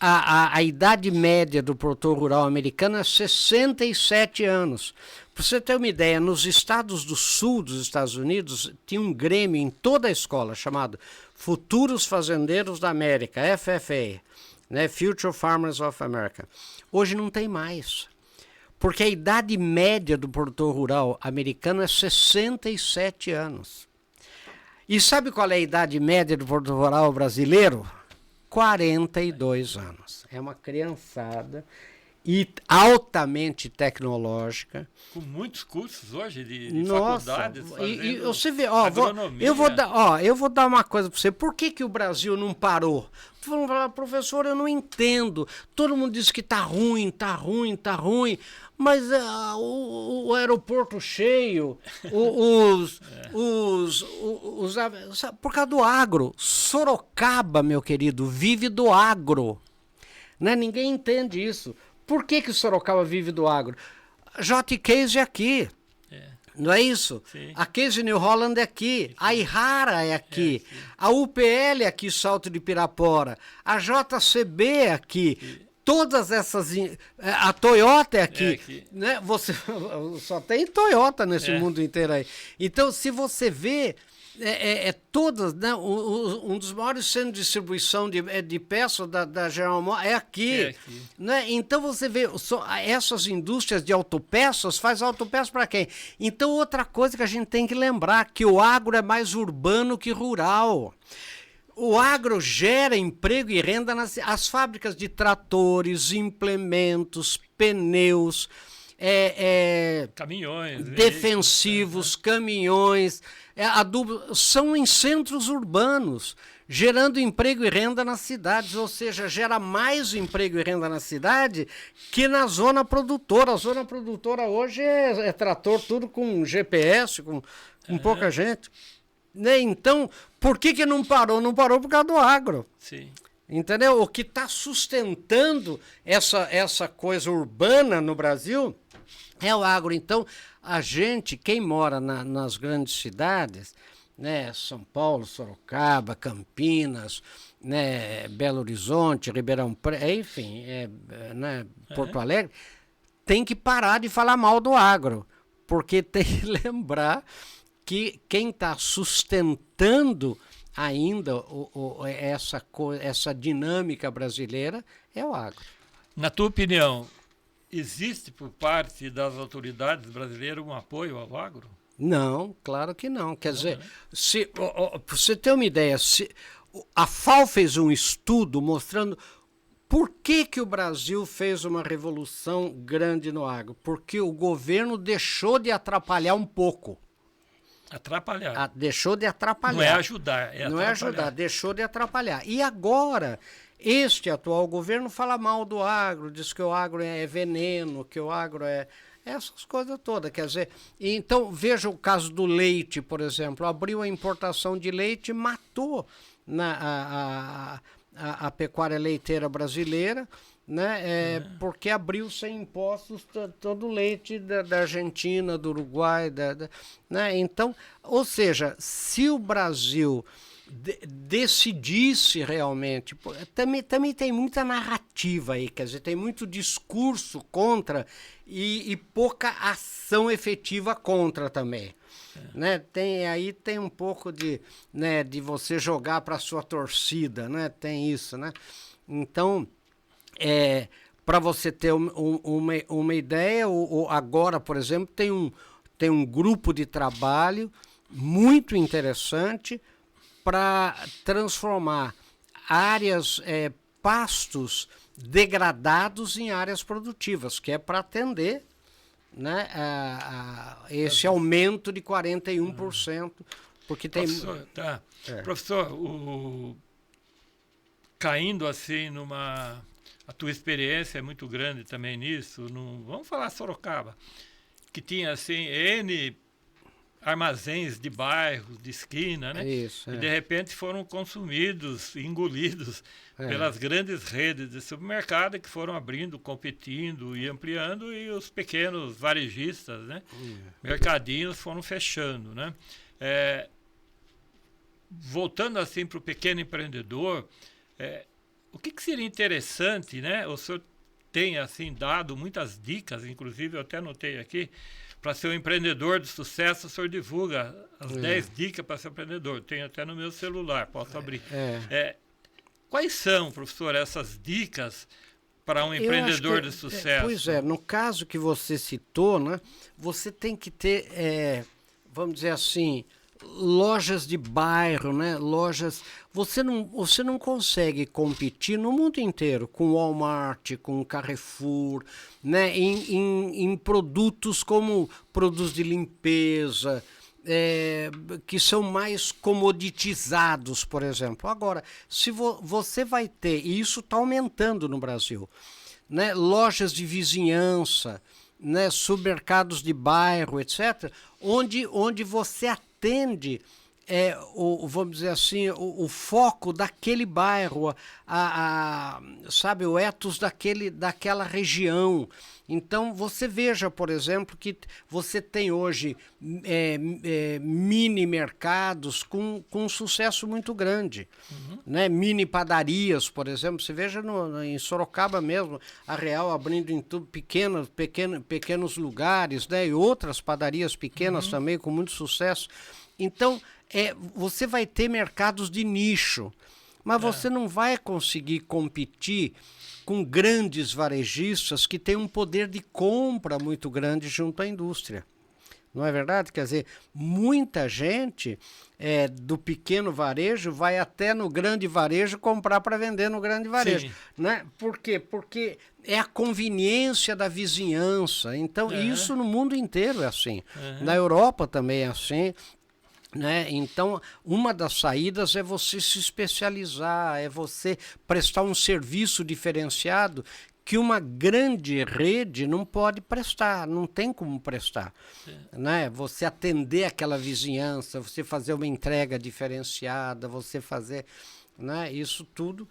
A idade média do produtor rural americano é 67 anos. Para você ter uma ideia, nos estados do sul dos Estados Unidos, tinha um grêmio em toda a escola chamado Futuros Fazendeiros da América, FFA, né? Future Farmers of America. Hoje não tem mais, porque a idade média do produtor rural americano é 67 anos. E sabe qual é a idade média do produtor rural brasileiro? 42 anos. É uma criançada e altamente tecnológica. Com muitos cursos hoje de faculdades. E você vê, eu vou dar uma coisa para você. Por que o Brasil não parou? Vamos falar, professor, eu não entendo. Todo mundo diz que tá ruim, mas o aeroporto cheio, por causa do agro. Sorocaba, meu querido, vive do agro. Né? Ninguém entende isso. Por que o Sorocaba vive do agro? J. Case aqui. Não é isso? Sim. A Case New Holland é aqui, a Ihara é aqui, a UPL é aqui, Salto de Pirapora, a JCB é aqui, todas essas... A Toyota é aqui, né? Você só tem Toyota nesse mundo inteiro aí. Então, se você vê... todas, né? Um dos maiores centros de distribuição de peças da General Motors é aqui. Né? Então você vê, essas indústrias de autopeças faz autopeças para quem? Então outra coisa que a gente tem que lembrar, que o agro é mais urbano que rural. O agro gera emprego e renda as fábricas de tratores, implementos, pneus, caminhões, defensivos, caminhões, adubo, são em centros urbanos, gerando emprego e renda nas cidades, ou seja, gera mais emprego e renda na cidade que na zona produtora. A zona produtora hoje é trator tudo com GPS, com pouca gente. Né? Então, por que não parou? Não parou por causa do agro. Sim. Entendeu? O que está sustentando essa coisa urbana no Brasil é o agro. Então, a gente, quem mora nas grandes cidades, né, São Paulo, Sorocaba, Campinas, né, Belo Horizonte, Ribeirão Preto, enfim, né, Porto Alegre, tem que parar de falar mal do agro, porque tem que lembrar que quem está sustentando ainda essa dinâmica brasileira é o agro. Na tua opinião, existe por parte das autoridades brasileiras um apoio ao agro? Não, claro que não. Quer dizer, para você ter uma ideia, a FAO fez um estudo mostrando por que o Brasil fez uma revolução grande no agro. Porque o governo deixou de atrapalhar um pouco. Atrapalhar. Deixou de atrapalhar. Não é ajudar, é Não atrapalhar. É ajudar, deixou de atrapalhar. E agora, este atual governo fala mal do agro, diz que o agro é veneno, que o agro é... essas coisas todas, quer dizer... Então, veja o caso do leite, por exemplo. Abriu a importação de leite, matou a pecuária leiteira brasileira, né? Porque abriu sem impostos todo o leite da Argentina, do Uruguai, né? Então, ou seja, se o Brasil decidisse realmente, também tem muita narrativa aí, quer dizer, tem muito discurso contra e pouca ação efetiva contra também. Né? Tem um pouco de você jogar para a sua torcida, né? Tem isso, né? Então, para você ter uma ideia, agora, por exemplo, tem um grupo de trabalho muito interessante para transformar áreas, pastos degradados em áreas produtivas, que é para atender, né, esse aumento de 41%, porque tem... Professor, caindo assim a tua experiência é muito grande também nisso, vamos falar Sorocaba, que tinha assim N armazéns de bairros, de esquina, né? Isso, e de repente foram consumidos, engolidos pelas grandes redes de supermercado que foram abrindo, competindo e ampliando, e os pequenos varejistas, né? Mercadinhos foram fechando, né? Voltando assim para o pequeno empreendedor, o que seria interessante, né? O senhor tem assim dado muitas dicas, inclusive eu até anotei aqui, para ser um empreendedor de sucesso. O senhor divulga as 10 dicas para ser empreendedor. Tenho até no meu celular, posso abrir. Quais são, professor, essas dicas para um empreendedor de sucesso? Pois no caso que você citou, né, você tem que ter, vamos dizer assim, lojas de bairro, né? Lojas. Você não consegue competir no mundo inteiro com o Walmart, com o Carrefour, né? Em produtos como produtos de limpeza, que são mais comoditizados, por exemplo. Agora, se você vai ter, e isso está aumentando no Brasil, né? Lojas de vizinhança, né? Supermercados de bairro, etc., onde você atende vamos dizer assim, o foco daquele bairro, sabe, o ethos daquela região. Então, você veja, por exemplo, que você tem hoje mini mercados com um sucesso muito grande. Né? Mini padarias, por exemplo. Você veja em Sorocaba mesmo, a Real abrindo em tudo, pequenos lugares, né? E outras padarias pequenas também com muito sucesso. Então, você vai ter mercados de nicho, mas você não vai conseguir competir com grandes varejistas que têm um poder de compra muito grande junto à indústria. Não é verdade? Quer dizer, muita gente do pequeno varejo vai até no grande varejo comprar para vender no grande varejo. Né? Por quê? Porque é a conveniência da vizinhança. Então, isso no mundo inteiro é assim. Na Europa também é assim. Né? Então, uma das saídas é você se especializar, é você prestar um serviço diferenciado que uma grande rede não pode prestar, não tem como prestar. Né? Você atender aquela vizinhança, você fazer uma entrega diferenciada, você fazer... Né? Isso tudo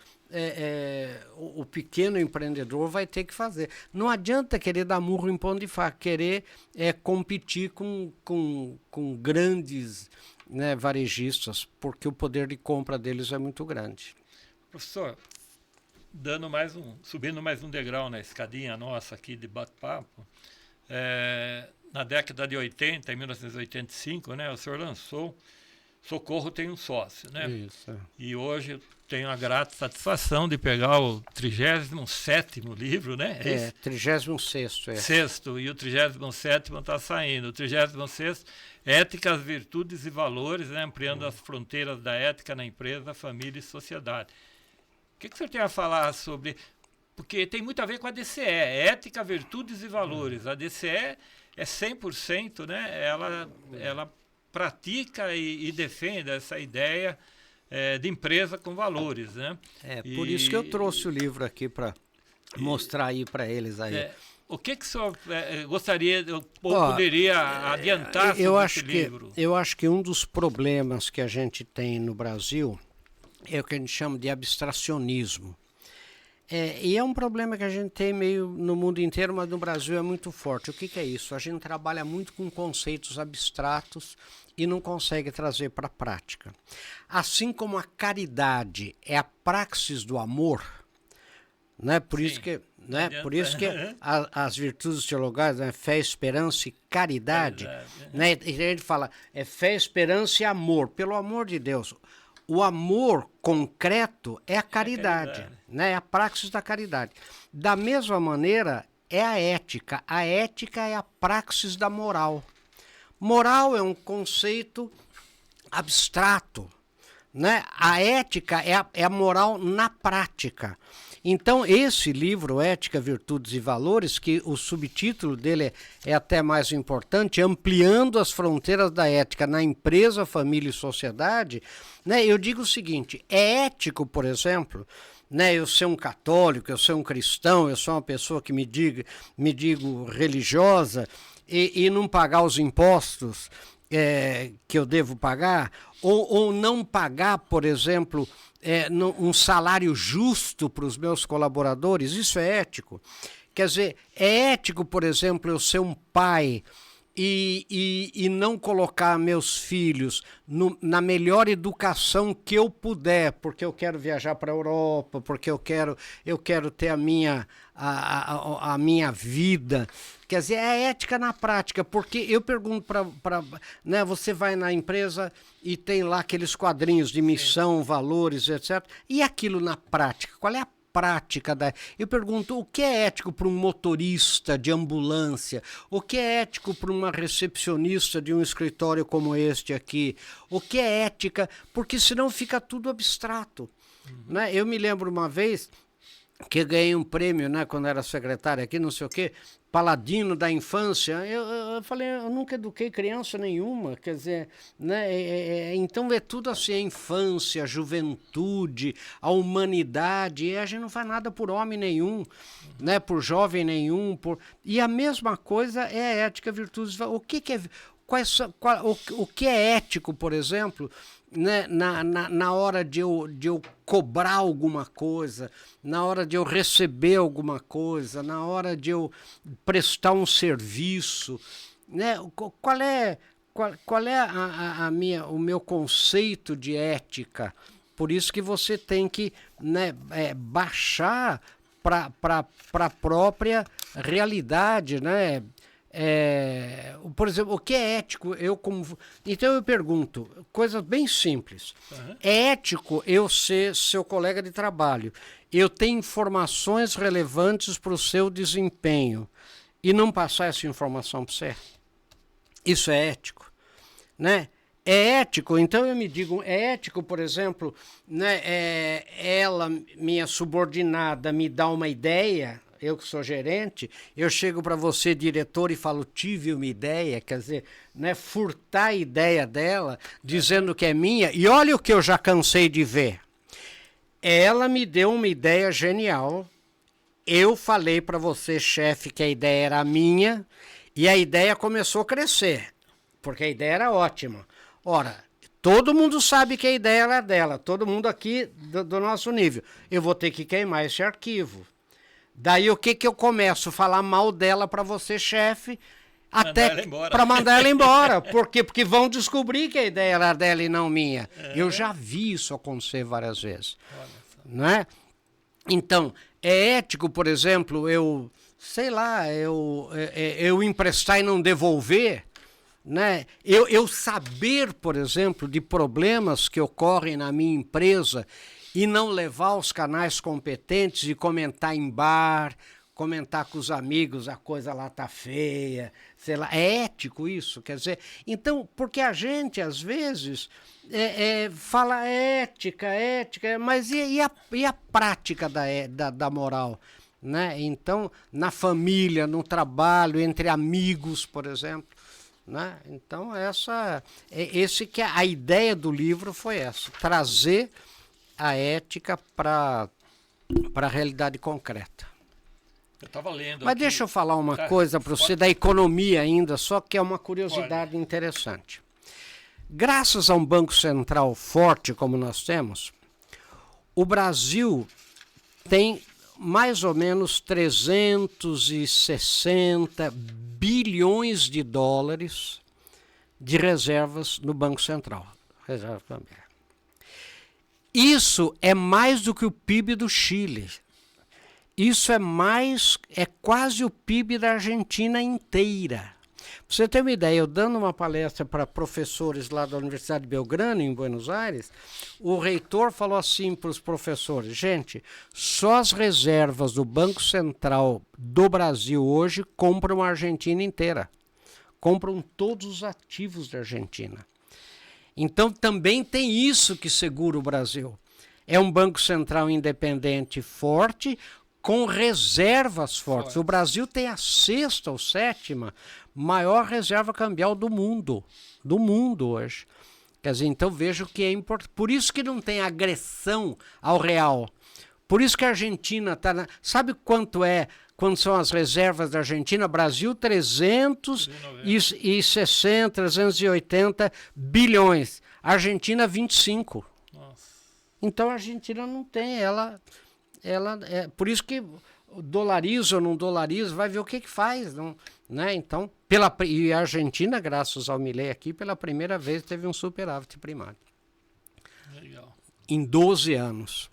o pequeno empreendedor vai ter que fazer. Não adianta querer dar murro em pão de faca, querer competir com grandes, né, varejistas, porque o poder de compra deles é muito grande. Professor, subindo mais um degrau na escadinha nossa aqui de bate-papo, na década de 80, em 1985, né, o senhor lançou Socorro Tem um Sócio, né? Isso. E hoje eu tenho a grata satisfação de pegar o 37º livro, né? 36º. Sexto, e o 37º está saindo. O 36º, Éticas, Virtudes e Valores, né? Ampliando as fronteiras da ética na empresa, família e sociedade. O que o senhor tem a falar sobre... Porque tem muito a ver com a DCE, Ética, Virtudes e Valores. A DCE é 100%, né? Ela pratica e defende essa ideia de empresa com valores, né? Por isso que eu trouxe o livro aqui para mostrar aí para eles aí. O que o senhor gostaria ou poderia adiantar sobre esse livro? Eu acho que um dos problemas que a gente tem no Brasil é o que a gente chama de abstracionismo. E é um problema que a gente tem meio no mundo inteiro, mas no Brasil é muito forte. O que é isso? A gente trabalha muito com conceitos abstratos e não consegue trazer para a prática. Assim como a caridade é a praxis do amor, né? Por isso que as virtudes teologais, né? Fé, esperança e caridade, né? E a gente fala fé, esperança e amor. Pelo amor de Deus, o amor concreto é a caridade, né? É a praxis da caridade. Da mesma maneira, é a ética. A ética é a praxis da moral. Moral é um conceito abstrato, né? A ética é a moral na prática. Então, esse livro, Ética, Virtudes e Valores, que o subtítulo dele é até mais importante, Ampliando as Fronteiras da Ética na Empresa, Família e Sociedade, né? Eu digo o seguinte, é ético, por exemplo, né, eu ser um católico, eu ser um cristão, eu sou uma pessoa que me digo religiosa e não pagar os impostos que eu devo pagar, ou não pagar, por exemplo, um salário justo para os meus colaboradores, isso é ético. Quer dizer, é ético, por exemplo, eu ser um pai e não colocar meus filhos na melhor educação que eu puder, porque eu quero viajar para a Europa, porque eu quero ter a minha vida. Quer dizer, é ética na prática, porque eu pergunto né, você vai na empresa e tem lá aqueles quadrinhos de missão, valores, etc. E aquilo na prática? Qual é a prática eu pergunto, o que é ético para um motorista de ambulância? O que é ético para uma recepcionista de um escritório como este aqui? O que é ética? Porque senão fica tudo abstrato. Né? Eu me lembro uma vez que eu ganhei um prêmio, né, quando era secretário aqui, não sei o quê, paladino da infância. Eu falei, eu nunca eduquei criança nenhuma, quer dizer, né, então é tudo assim, a infância, a juventude, a humanidade, e a gente não faz nada por homem nenhum, né, por jovem nenhum, e a mesma coisa é a ética, virtudes, o que é ético, por exemplo, né, na hora de eu cobrar alguma coisa, na hora de eu receber alguma coisa, na hora de eu prestar um serviço, né? Qual é o meu conceito de ética? Por isso que você tem que, né, baixar para a própria realidade, né? Por exemplo, o que é ético? Então eu pergunto, coisas bem simples. Uhum. É ético eu ser seu colega de trabalho, eu ter informações relevantes para o seu desempenho e não passar essa informação para você? Isso é ético, né? É ético, então eu me digo, é ético, por exemplo, né, ela, minha subordinada, me dá uma ideia, eu que sou gerente, eu chego para você, diretor, e falo, tive uma ideia, quer dizer, né, furtar a ideia dela, dizendo que é minha, e olha o que eu já cansei de ver. Ela me deu uma ideia genial, eu falei para você, chefe, que a ideia era minha, e a ideia começou a crescer, porque a ideia era ótima. Ora, todo mundo sabe que a ideia era dela, todo mundo aqui do nosso nível. Eu vou ter que queimar esse arquivo. Daí o que eu começo a falar mal dela para você, chefe, até para mandar ela embora. Por quê? Porque vão descobrir que a ideia era dela e não minha. Eu já vi isso acontecer várias vezes. Não é? Então, é ético, por exemplo, eu emprestar e não devolver, né? Eu saber, por exemplo, de problemas que ocorrem na minha empresa e não levar aos canais competentes e comentar em bar, comentar com os amigos, a coisa lá tá feia, sei lá. É ético isso? Quer dizer, então, porque a gente, às vezes, fala ética, mas e a prática da moral? Né? Então, na família, no trabalho, entre amigos, por exemplo. Né? Então, a ideia do livro foi essa, trazer a ética para a realidade concreta. Eu estava lendo. Mas aqui. Deixa eu falar uma coisa para você da economia ainda, só que é uma curiosidade interessante. Graças a um Banco Central forte como nós temos, o Brasil tem mais ou menos 360 bilhões de dólares de reservas no Banco Central. Reserva familiar. Isso é mais do que o PIB do Chile. Isso é quase o PIB da Argentina inteira. Pra você ter uma ideia, eu dando uma palestra para professores lá da Universidade de Belgrano, em Buenos Aires, o reitor falou assim para os professores, gente, só as reservas do Banco Central do Brasil hoje compram a Argentina inteira. Compram todos os ativos da Argentina. Então também tem isso que segura o Brasil. É um Banco Central independente forte, com reservas fortes. O Brasil tem a 6ª ou 7ª maior reserva cambial do mundo hoje. Quer dizer, então vejo que é importante. Por isso que não tem agressão ao real. Por isso que a Argentina está... Sabe quanto são as reservas da Argentina? Brasil, 360, 380 bilhões. Argentina, 25. Nossa. Então a Argentina não tem, por isso que dolariza ou não dolariza, vai ver o que faz, não, né? Então, e a Argentina, graças ao Milei aqui, pela primeira vez teve um superávit primário. Legal. Em 12 anos.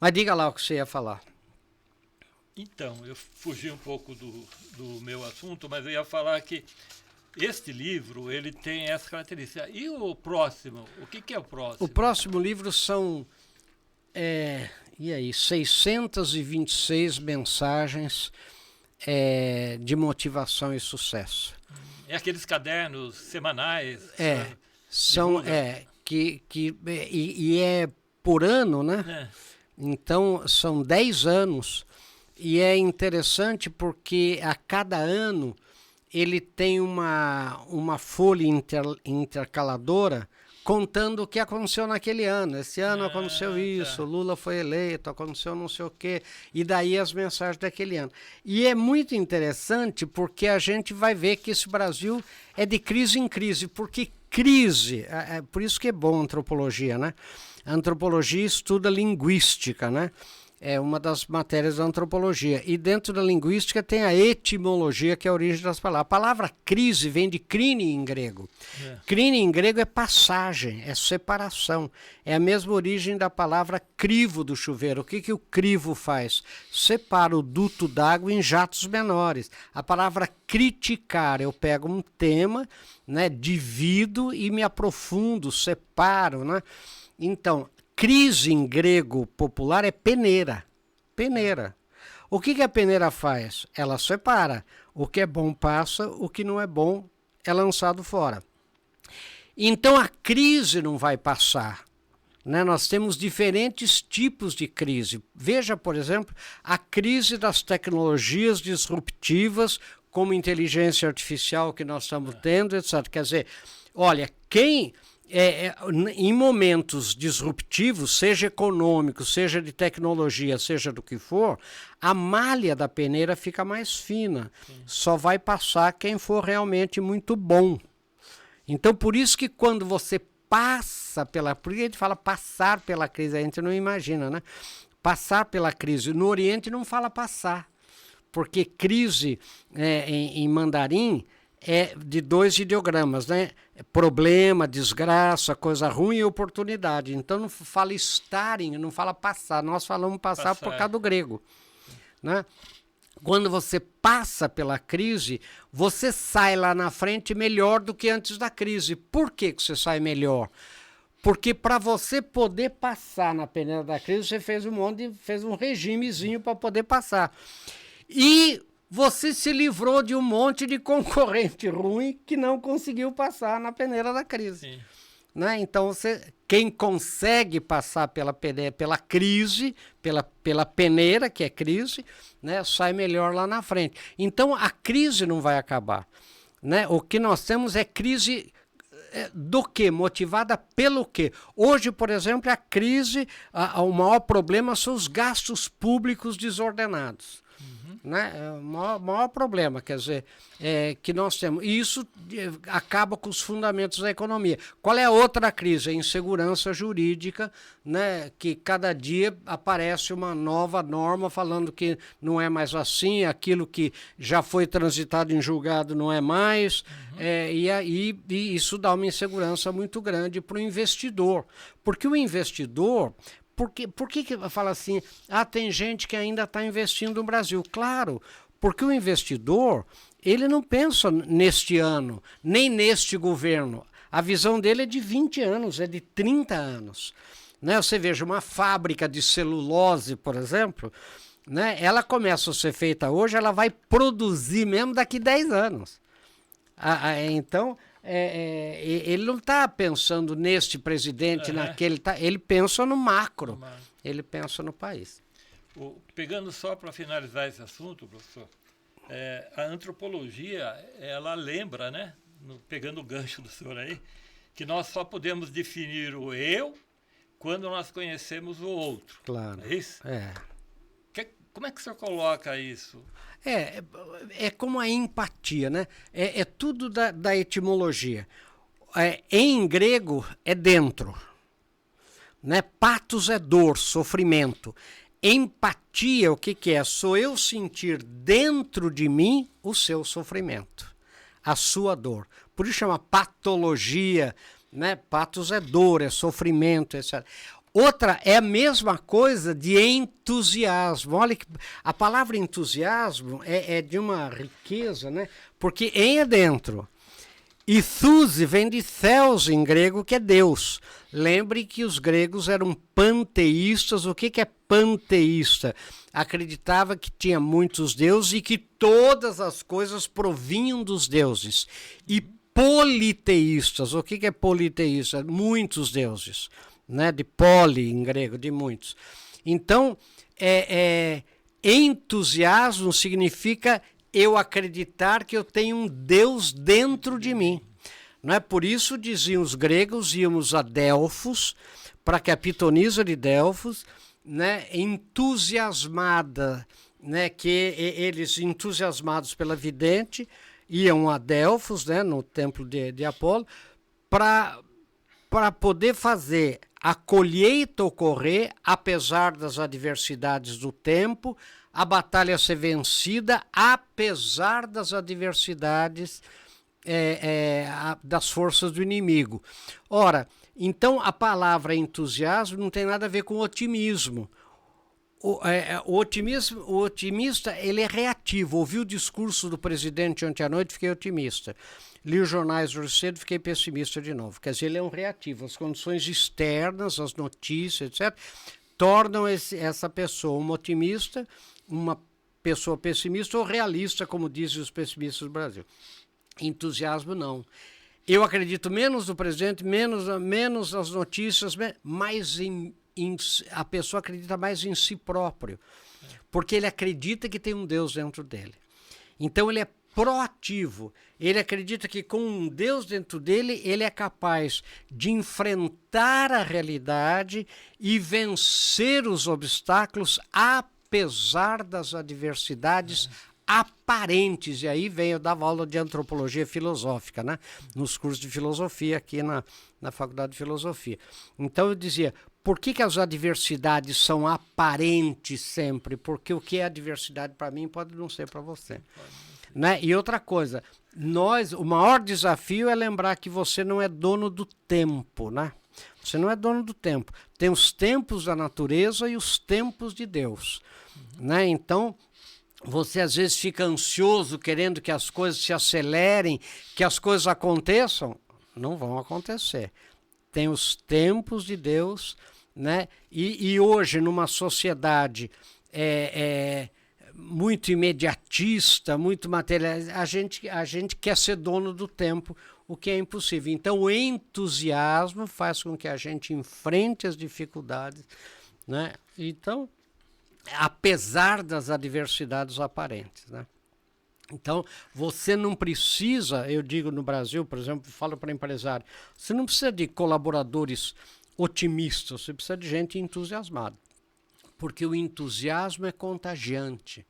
Mas diga lá o que você ia falar. Então, eu fugi um pouco do meu assunto, mas eu ia falar que este livro, ele tem essa característica. E o próximo? O que é o próximo? O próximo livro são... 626 mensagens de motivação e sucesso. É aqueles cadernos semanais? São, e é por ano, né? Então, são 10 anos, e é interessante porque a cada ano ele tem uma folha intercaladora contando o que aconteceu naquele ano. Esse ano aconteceu isso, Lula foi eleito, aconteceu não sei o quê, e daí as mensagens daquele ano. E é muito interessante porque a gente vai ver que esse Brasil é de crise em crise, porque crise, por isso que é bom a antropologia, né? A antropologia estuda linguística, né? É uma das matérias da antropologia. E dentro da linguística tem a etimologia, que é a origem das palavras. A palavra crise vem de crine em grego. Crine em grego é passagem, é separação. É a mesma origem da palavra crivo do chuveiro. O que o crivo faz? Separa o duto d'água em jatos menores. A palavra criticar, eu pego um tema, né, divido e me aprofundo, separo, né? Então, crise em grego popular é peneira. Peneira. O que a peneira faz? Ela separa. O que é bom passa, o que não é bom é lançado fora. Então a crise não vai passar. Né? Nós temos diferentes tipos de crise. Veja, por exemplo, a crise das tecnologias disruptivas, como inteligência artificial que nós estamos tendo, etc. Quer dizer, olha, em momentos disruptivos, seja econômico, seja de tecnologia, seja do que for, a malha da peneira fica mais fina. Só vai passar quem for realmente muito bom. Então, por isso que quando você passa por que a gente fala passar pela crise, a gente não imagina, né? Passar pela crise. No Oriente não fala passar, porque crise em mandarim é de 2 ideogramas, né? Problema, desgraça, coisa ruim e oportunidade. Então não fala estarem, não fala passar. Nós falamos passar por causa do grego, né? Quando você passa pela crise, você sai lá na frente melhor do que antes da crise. Por que você sai melhor? Porque para você poder passar na peneira da crise, você fez um regimezinho para poder passar. E você se livrou de um monte de concorrente ruim que não conseguiu passar na peneira da crise. Né? Então, quem consegue passar pela crise, pela peneira, que é crise, né, sai melhor lá na frente. Então, a crise não vai acabar. Né? O que nós temos é crise do quê? Motivada pelo quê? Hoje, por exemplo, a crise, o maior problema são os gastos públicos desordenados. Né? É o maior problema, quer dizer, que nós temos. E isso acaba com os fundamentos da economia. Qual é a outra crise? A insegurança jurídica, né? Que cada dia aparece uma nova norma falando que não é mais assim, aquilo que já foi transitado em julgado não é mais, e isso dá uma insegurança muito grande para o investidor. Porque o investidor... Por que fala assim, tem gente que ainda está investindo no Brasil? Claro, porque o investidor, ele não pensa neste ano, nem neste governo. A visão dele é de 20 anos, é de 30 anos. Né? Você veja, uma fábrica de celulose, por exemplo, né? Ela começa a ser feita hoje, ela vai produzir mesmo daqui 10 anos. Então... ele não está pensando neste presidente, naquele, ele pensa no macro, ele pensa no país. Pegando só para finalizar esse assunto, professor, a antropologia, ela lembra, né, pegando o gancho do senhor aí, que nós só podemos definir o eu quando nós conhecemos o outro. Claro. É isso? Como é que o senhor coloca isso? É como a empatia, né? É tudo da etimologia. Em grego é dentro. Né? Pathos é dor, sofrimento. Empatia, o que é? Sou eu sentir dentro de mim o seu sofrimento, a sua dor. Por isso chama patologia, né? Pathos é dor, é sofrimento, etc. Outra é a mesma coisa de entusiasmo. Olha que a palavra entusiasmo é de uma riqueza, né? Porque é dentro. E thuse vem de theos em grego, que é Deus. Lembre que os gregos eram panteístas. O que é panteísta? Acreditava que tinha muitos deuses e que todas as coisas provinham dos deuses. E politeístas. O que é politeísta? Muitos deuses. Né, de poli em grego, de muitos. Então, entusiasmo significa eu acreditar que eu tenho um Deus dentro de mim. Não é? Por isso diziam os gregos, íamos a Delfos, para que a pitonisa de Delfos, né, entusiasmada, né, que eles entusiasmados pela vidente iam a Delfos, né, no templo de Apolo, para poder fazer a colheita ocorrer, apesar das adversidades do tempo, a batalha ser vencida, apesar das adversidades das forças do inimigo. Ora, então a palavra entusiasmo não tem nada a ver com otimismo. O otimista, ele é reativo. Ouvi o discurso do presidente ontem à noite, fiquei otimista. Li os jornais hoje cedo, fiquei pessimista de novo. Quer dizer, ele é um reativo. As condições externas, as notícias, etc., tornam essa pessoa uma otimista, uma pessoa pessimista ou realista, como dizem os pessimistas do Brasil. Entusiasmo, não. Eu acredito menos no presidente, menos nas notícias, mais a pessoa acredita mais em si próprio, porque ele acredita que tem um Deus dentro dele. Então ele é proativo, ele acredita que com um Deus dentro dele, ele é capaz de enfrentar a realidade e vencer os obstáculos, apesar das adversidades aparentes. E aí vem, eu dava aula de antropologia filosófica, né? Nos cursos de filosofia aqui na Faculdade de Filosofia. Então eu dizia, por que as adversidades são aparentes sempre? Porque o que é adversidade para mim pode não ser para você. Né? E outra coisa, o maior desafio é lembrar que você não é dono do tempo, né? Você não é dono do tempo. Tem os tempos da natureza e os tempos de Deus. Né? Então, você às vezes fica ansioso, querendo que as coisas se acelerem, que as coisas aconteçam. Não vão acontecer. Tem os tempos de Deus, né? E hoje, numa sociedade muito imediatista, muito materialista, a gente quer ser dono do tempo, o que é impossível. Então, o entusiasmo faz com que a gente enfrente as dificuldades, né? Então, apesar das adversidades aparentes, né? Então, você não precisa, eu digo no Brasil, por exemplo, falo para empresário, você não precisa de colaboradores otimistas, você precisa de gente entusiasmada, porque o entusiasmo é contagiante,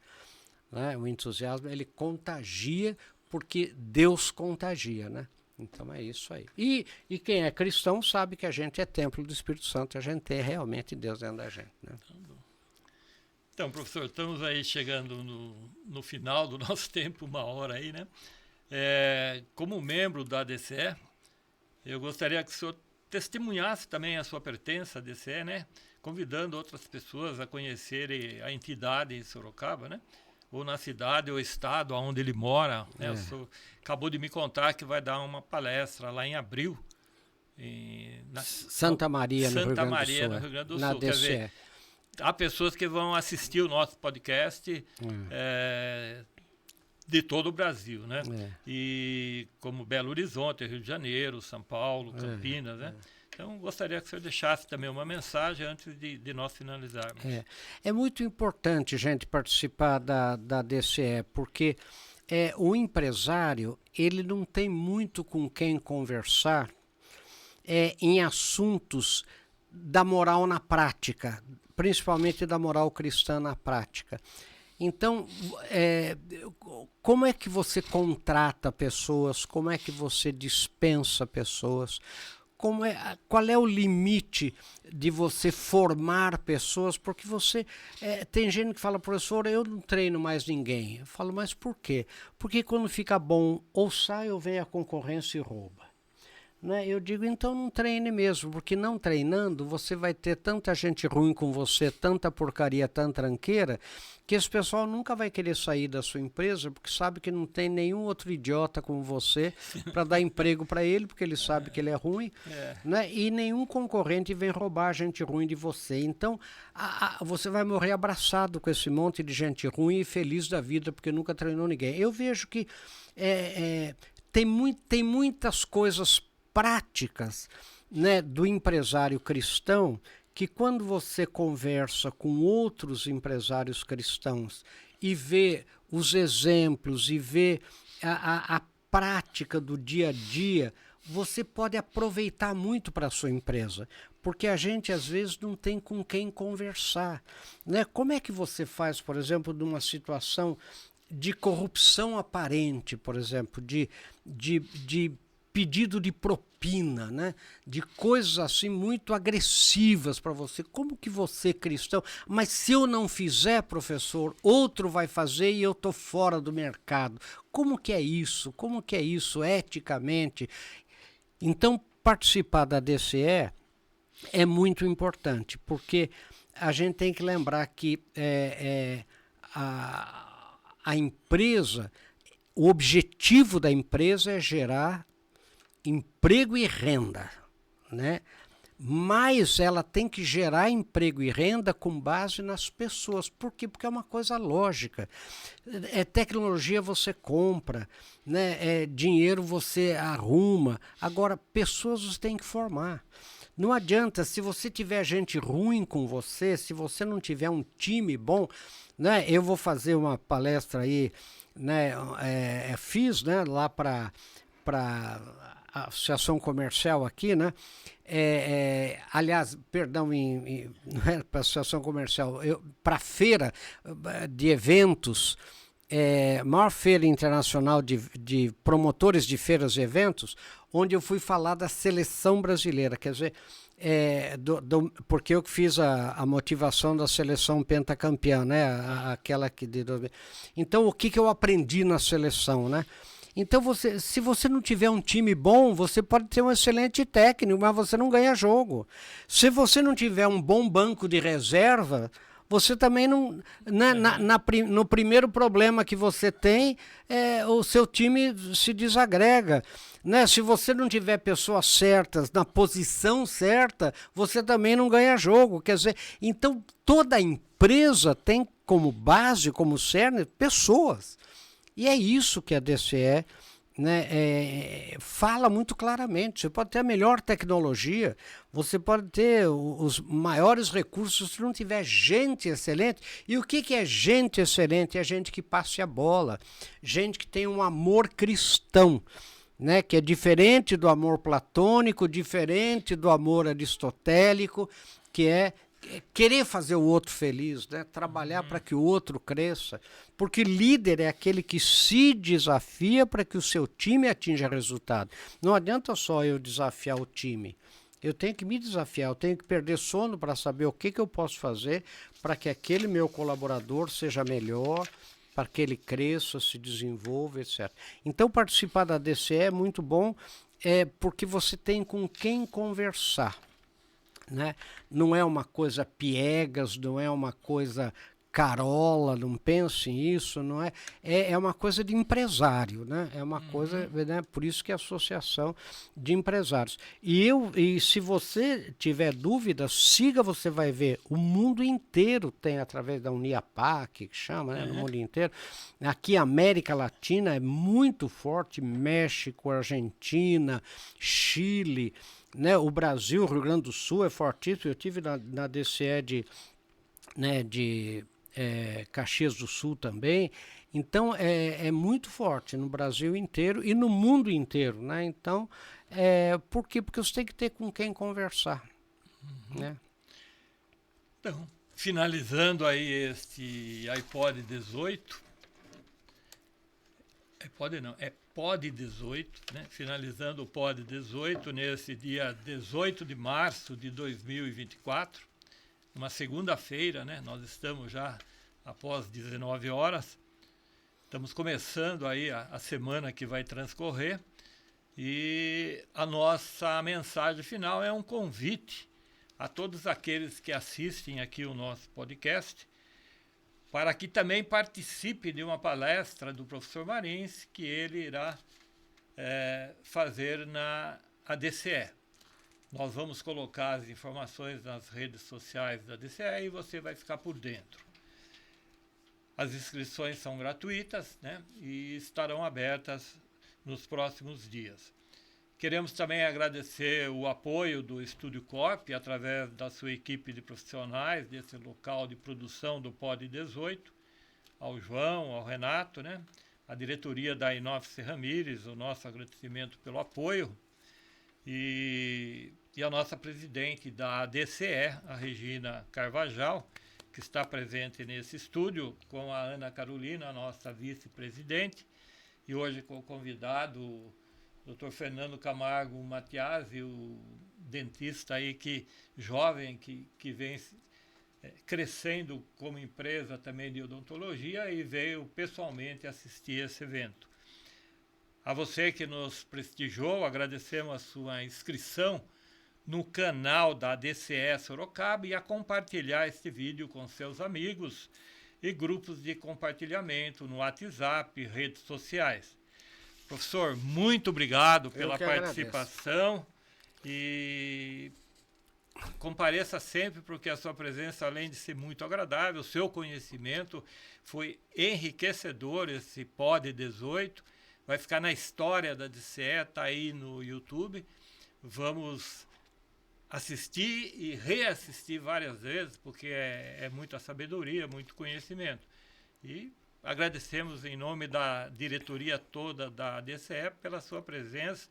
né? O entusiasmo, ele contagia porque Deus contagia, né? Então é isso aí. E quem é cristão sabe que a gente é templo do Espírito Santo, a gente tem realmente Deus dentro da gente, né? Então, professor, estamos aí chegando no final do nosso tempo, 1 hora aí, né? Como membro da DCE, eu gostaria que o senhor testemunhasse também a sua pertença à DCE, né? Convidando outras pessoas a conhecerem a entidade em Sorocaba, né? Ou na cidade ou estado onde ele mora, né? O senhor acabou de me contar que vai dar uma palestra lá em abril. Santa Maria, no Rio Grande do Sul. Na DCE. Quer dizer, há pessoas que vão assistir o nosso podcast de todo o Brasil, né? E como Belo Horizonte, Rio de Janeiro, São Paulo, Campinas, né? Então, gostaria que o senhor deixasse também uma mensagem antes de nós finalizarmos. É muito importante, gente, participar da DCE, porque o empresário, ele não tem muito com quem conversar em assuntos da moral na prática, principalmente da moral cristã na prática. Então, como é que você contrata pessoas? Como é que você dispensa pessoas? Qual é o limite de você formar pessoas? Porque tem gente que fala, professor, eu não treino mais ninguém. Eu falo, mas por quê? Porque quando fica bom, ou sai ou vem a concorrência e rouba. Né? Eu digo, então não treine mesmo, porque não treinando você vai ter tanta gente ruim com você, tanta porcaria, tanta tranqueira, que esse pessoal nunca vai querer sair da sua empresa, porque sabe que não tem nenhum outro idiota como você para dar emprego para ele, porque ele sabe que ele é ruim, né? E nenhum concorrente vem roubar gente ruim de você. Então, você vai morrer abraçado com esse monte de gente ruim e feliz da vida, porque nunca treinou ninguém. Eu vejo que tem muitas coisas práticas, né, do empresário cristão, que quando você conversa com outros empresários cristãos e vê os exemplos e vê a prática do dia a dia, você pode aproveitar muito para a sua empresa, porque a gente às vezes não tem com quem conversar, né? Como é que você faz, por exemplo, numa situação de corrupção aparente, por exemplo, de pedido de propina, né? De coisas assim muito agressivas para você. Como que você, cristão, mas se eu não fizer, professor, outro vai fazer e eu estou fora do mercado. Como que é isso? Como que é isso eticamente? Então, participar da DCE é muito importante, porque a gente tem que lembrar que a empresa, o objetivo da empresa é gerar emprego e renda, né? Mas ela tem que gerar emprego e renda com base nas pessoas. Por quê? Porque é uma coisa lógica. Tecnologia você compra, né? Dinheiro você arruma. Agora, pessoas você tem que formar. Não adianta, se você tiver gente ruim com você, se você não tiver um time bom, né? Eu vou fazer uma palestra aí, né? Fiz, né? Lá para a Associação Comercial aqui, né? Aliás, perdão, não é para a Associação Comercial, para a feira de eventos, maior feira internacional de promotores de feiras e eventos, onde eu fui falar da seleção brasileira, quer dizer, porque eu que fiz a motivação da seleção pentacampeã, né? Aquela que Então, o que eu aprendi na seleção, né? Então, se você não tiver um time bom, você pode ter um excelente técnico, mas você não ganha jogo. Se você não tiver um bom banco de reserva, você também não... No primeiro problema que você tem, o seu time se desagrega. Né? Se você não tiver pessoas certas, na posição certa, você também não ganha jogo. Quer dizer, então, toda empresa tem como base, como cerne, pessoas. E é isso que a DCE, né, fala muito claramente. Você pode ter a melhor tecnologia, você pode ter os maiores recursos se não tiver gente excelente. E o que é gente excelente? É gente que passe a bola, gente que tem um amor cristão, né, que é diferente do amor platônico, diferente do amor aristotélico, que é querer fazer o outro feliz, né? Trabalhar para que o outro cresça, porque líder é aquele que se desafia para que o seu time atinja resultado. Não adianta só eu desafiar o time, eu tenho que me desafiar, eu tenho que perder sono para saber o que eu posso fazer para que aquele meu colaborador seja melhor, para que ele cresça, se desenvolva, etc. Então, participar da DCE é muito bom, porque você tem com quem conversar. Né? Não é uma coisa piegas, não é uma coisa carola, não pense nisso, não é uma coisa de empresário, né? É uma coisa, né? Por isso que é a associação de empresários. E se você tiver dúvidas, siga, você vai ver, o mundo inteiro tem, através da Uniapac, que chama, né? No mundo inteiro. Aqui a América Latina é muito forte, México, Argentina, Chile, né? O Brasil, o Rio Grande do Sul é fortíssimo. Eu tive na DCE de Caxias do Sul também. Então, é muito forte no Brasil inteiro e no mundo inteiro, né? Então, por quê? Porque você tem que ter com quem conversar, né? Então, finalizando aí este iPod 18, Pod 18, né? Finalizando o Pod 18 nesse dia 18 de março de 2024, uma segunda-feira, né? Nós estamos já após 19 horas, estamos começando aí a semana que vai transcorrer, e a nossa mensagem final é um convite a todos aqueles que assistem aqui o nosso podcast, para que também participe de uma palestra do professor Marins, que ele irá fazer na ADCE. Nós vamos colocar as informações nas redes sociais da ADCE e você vai ficar por dentro. As inscrições são gratuitas, né, e estarão abertas nos próximos dias. Queremos também agradecer o apoio do Estúdio Corp, através da sua equipe de profissionais, desse local de produção do Pod 18, ao João, ao Renato, né? A diretoria da Inofice Ramírez, o nosso agradecimento pelo apoio. e a nossa presidente da DCE, a Regina Carvajal, que está presente nesse estúdio, com a Ana Carolina, a nossa vice-presidente, e hoje com o convidado, o Dr. Fernando Camargo Matiasi, o dentista aí jovem que vem crescendo como empresa também de odontologia e veio pessoalmente assistir esse evento. A você que nos prestigiou, agradecemos a sua inscrição no canal da DCE Sorocaba e a compartilhar este vídeo com seus amigos e grupos de compartilhamento no WhatsApp, redes sociais. Professor, muito obrigado pela participação e compareça sempre, porque a sua presença, além de ser muito agradável, o seu conhecimento foi enriquecedor. Esse POD 18 vai ficar na história da DCE, está aí no YouTube. Vamos assistir e reassistir várias vezes, porque é muita sabedoria, muito conhecimento. E agradecemos em nome da diretoria toda da DCE pela sua presença,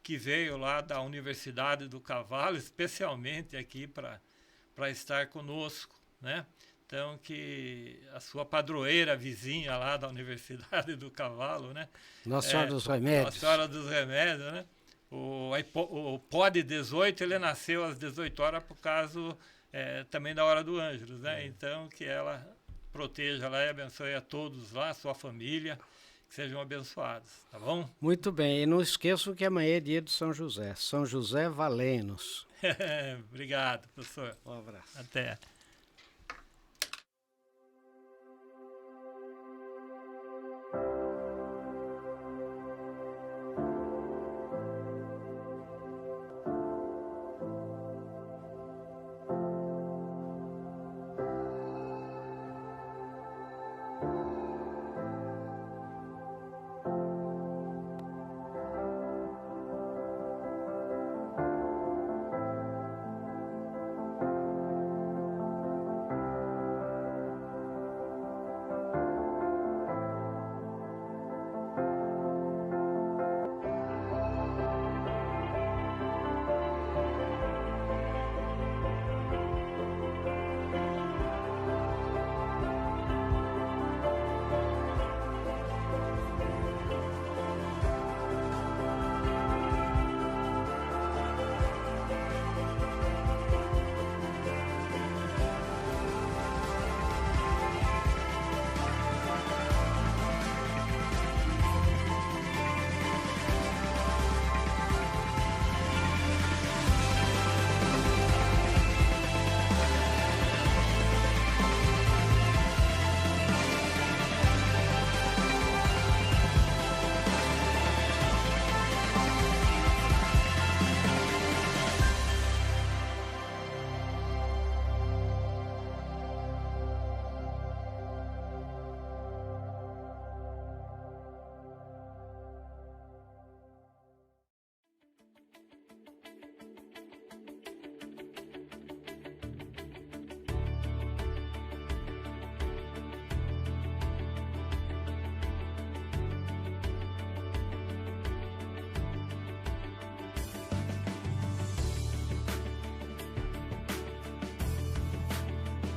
que veio lá da Universidade do Cavalo, especialmente aqui para estar conosco, né? Então, que a sua padroeira vizinha lá da Universidade do Cavalo, né? Nossa Senhora dos Remédios. Nossa Senhora dos Remédios, né? O POD 18, ele nasceu às 18 horas por causa também da Hora do Ângelus, né? Então, que ela proteja lá e abençoe a todos lá, a sua família, que sejam abençoados, tá bom? Muito bem, e não esqueçam que amanhã é dia de São José. São José valei-nos. Obrigado, professor. Um abraço. Até.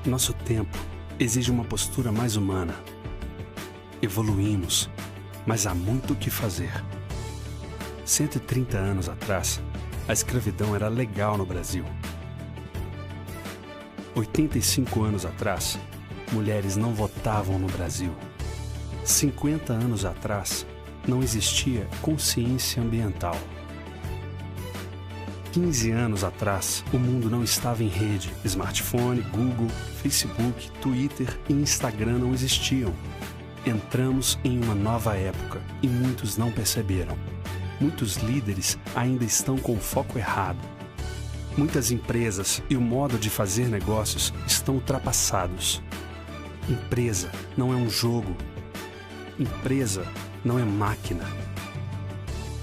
Nosso tempo exige uma postura mais humana. Evoluímos, mas há muito o que fazer. 130 anos atrás, a escravidão era legal no Brasil. 85 anos atrás, mulheres não votavam no Brasil. 50 anos atrás, não existia consciência ambiental. 15 anos atrás, o mundo não estava em rede. Smartphone, Google, Facebook, Twitter e Instagram não existiam. Entramos em uma nova época e muitos não perceberam. Muitos líderes ainda estão com o foco errado. Muitas empresas e o modo de fazer negócios estão ultrapassados. Empresa não é um jogo. Empresa não é máquina.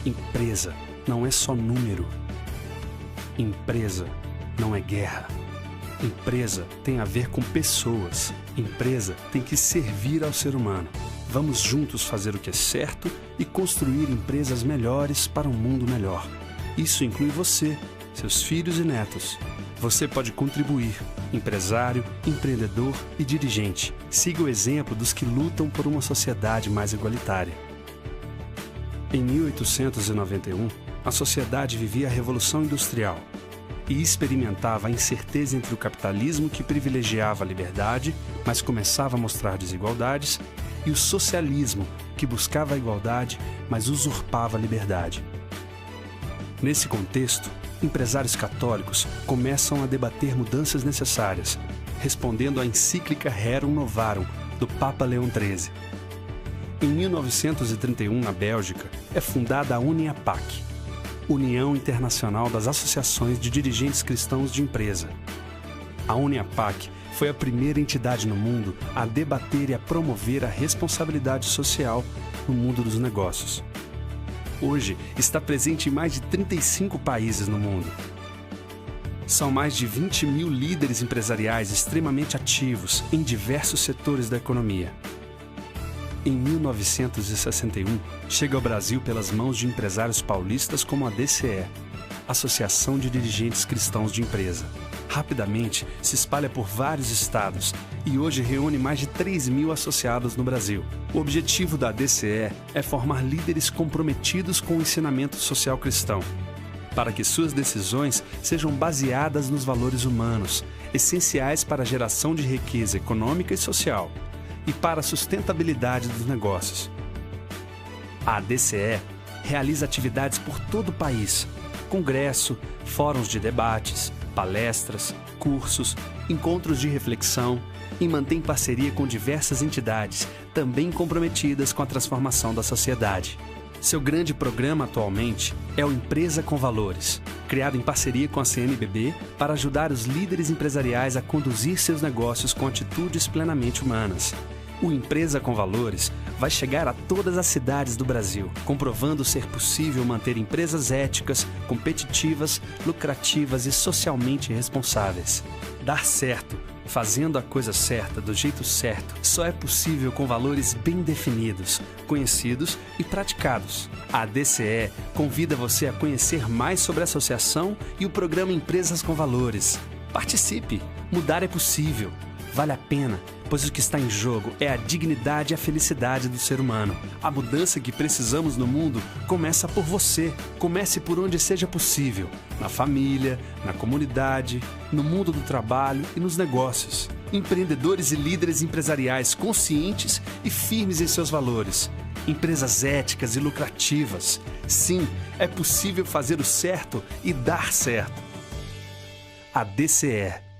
Empresa não é só número. Empresa não é guerra. Empresa tem a ver com pessoas. Empresa tem que servir ao ser humano. Vamos juntos fazer o que é certo e construir empresas melhores para um mundo melhor. Isso inclui você, seus filhos e netos. Você pode contribuir, empresário, empreendedor e dirigente. Siga o exemplo dos que lutam por uma sociedade mais igualitária. Em 1891, a sociedade vivia a Revolução Industrial e experimentava a incerteza entre o capitalismo, que privilegiava a liberdade, mas começava a mostrar desigualdades, e o socialismo, que buscava a igualdade, mas usurpava a liberdade. Nesse contexto, empresários católicos começam a debater mudanças necessárias, respondendo à encíclica Rerum Novarum, do Papa Leão XIII. Em 1931, na Bélgica, é fundada a UNIAPAC, União Internacional das Associações de Dirigentes Cristãos de Empresa. A UNIAPAC foi a primeira entidade no mundo a debater e a promover a responsabilidade social no mundo dos negócios. Hoje, está presente em mais de 35 países no mundo. São mais de 20 mil líderes empresariais extremamente ativos em diversos setores da economia. Em 1961, chega ao Brasil pelas mãos de empresários paulistas como a DCE, Associação de Dirigentes Cristãos de Empresa. Rapidamente, se espalha por vários estados e hoje reúne mais de 3 mil associados no Brasil. O objetivo da DCE é formar líderes comprometidos com o ensinamento social cristão, para que suas decisões sejam baseadas nos valores humanos, essenciais para a geração de riqueza econômica e social, e para a sustentabilidade dos negócios. A DCE realiza atividades por todo o país, congresso, fóruns de debates, palestras, cursos, encontros de reflexão e mantém parceria com diversas entidades, também comprometidas com a transformação da sociedade. Seu grande programa atualmente é o Empresa com Valores, criado em parceria com a CNBB para ajudar os líderes empresariais a conduzir seus negócios com atitudes plenamente humanas. O Empresa com Valores vai chegar a todas as cidades do Brasil, comprovando ser possível manter empresas éticas, competitivas, lucrativas e socialmente responsáveis. Dar certo, fazendo a coisa certa do jeito certo, só é possível com valores bem definidos, conhecidos e praticados. A DCE convida você a conhecer mais sobre a associação e o programa Empresas com Valores. Participe! Mudar é possível. Vale a pena, pois o que está em jogo é a dignidade e a felicidade do ser humano. A mudança que precisamos no mundo começa por você. Comece por onde seja possível, na família, na comunidade, no mundo do trabalho e nos negócios. Empreendedores e líderes empresariais conscientes e firmes em seus valores. Empresas éticas e lucrativas. Sim, é possível fazer o certo e dar certo. A DCE.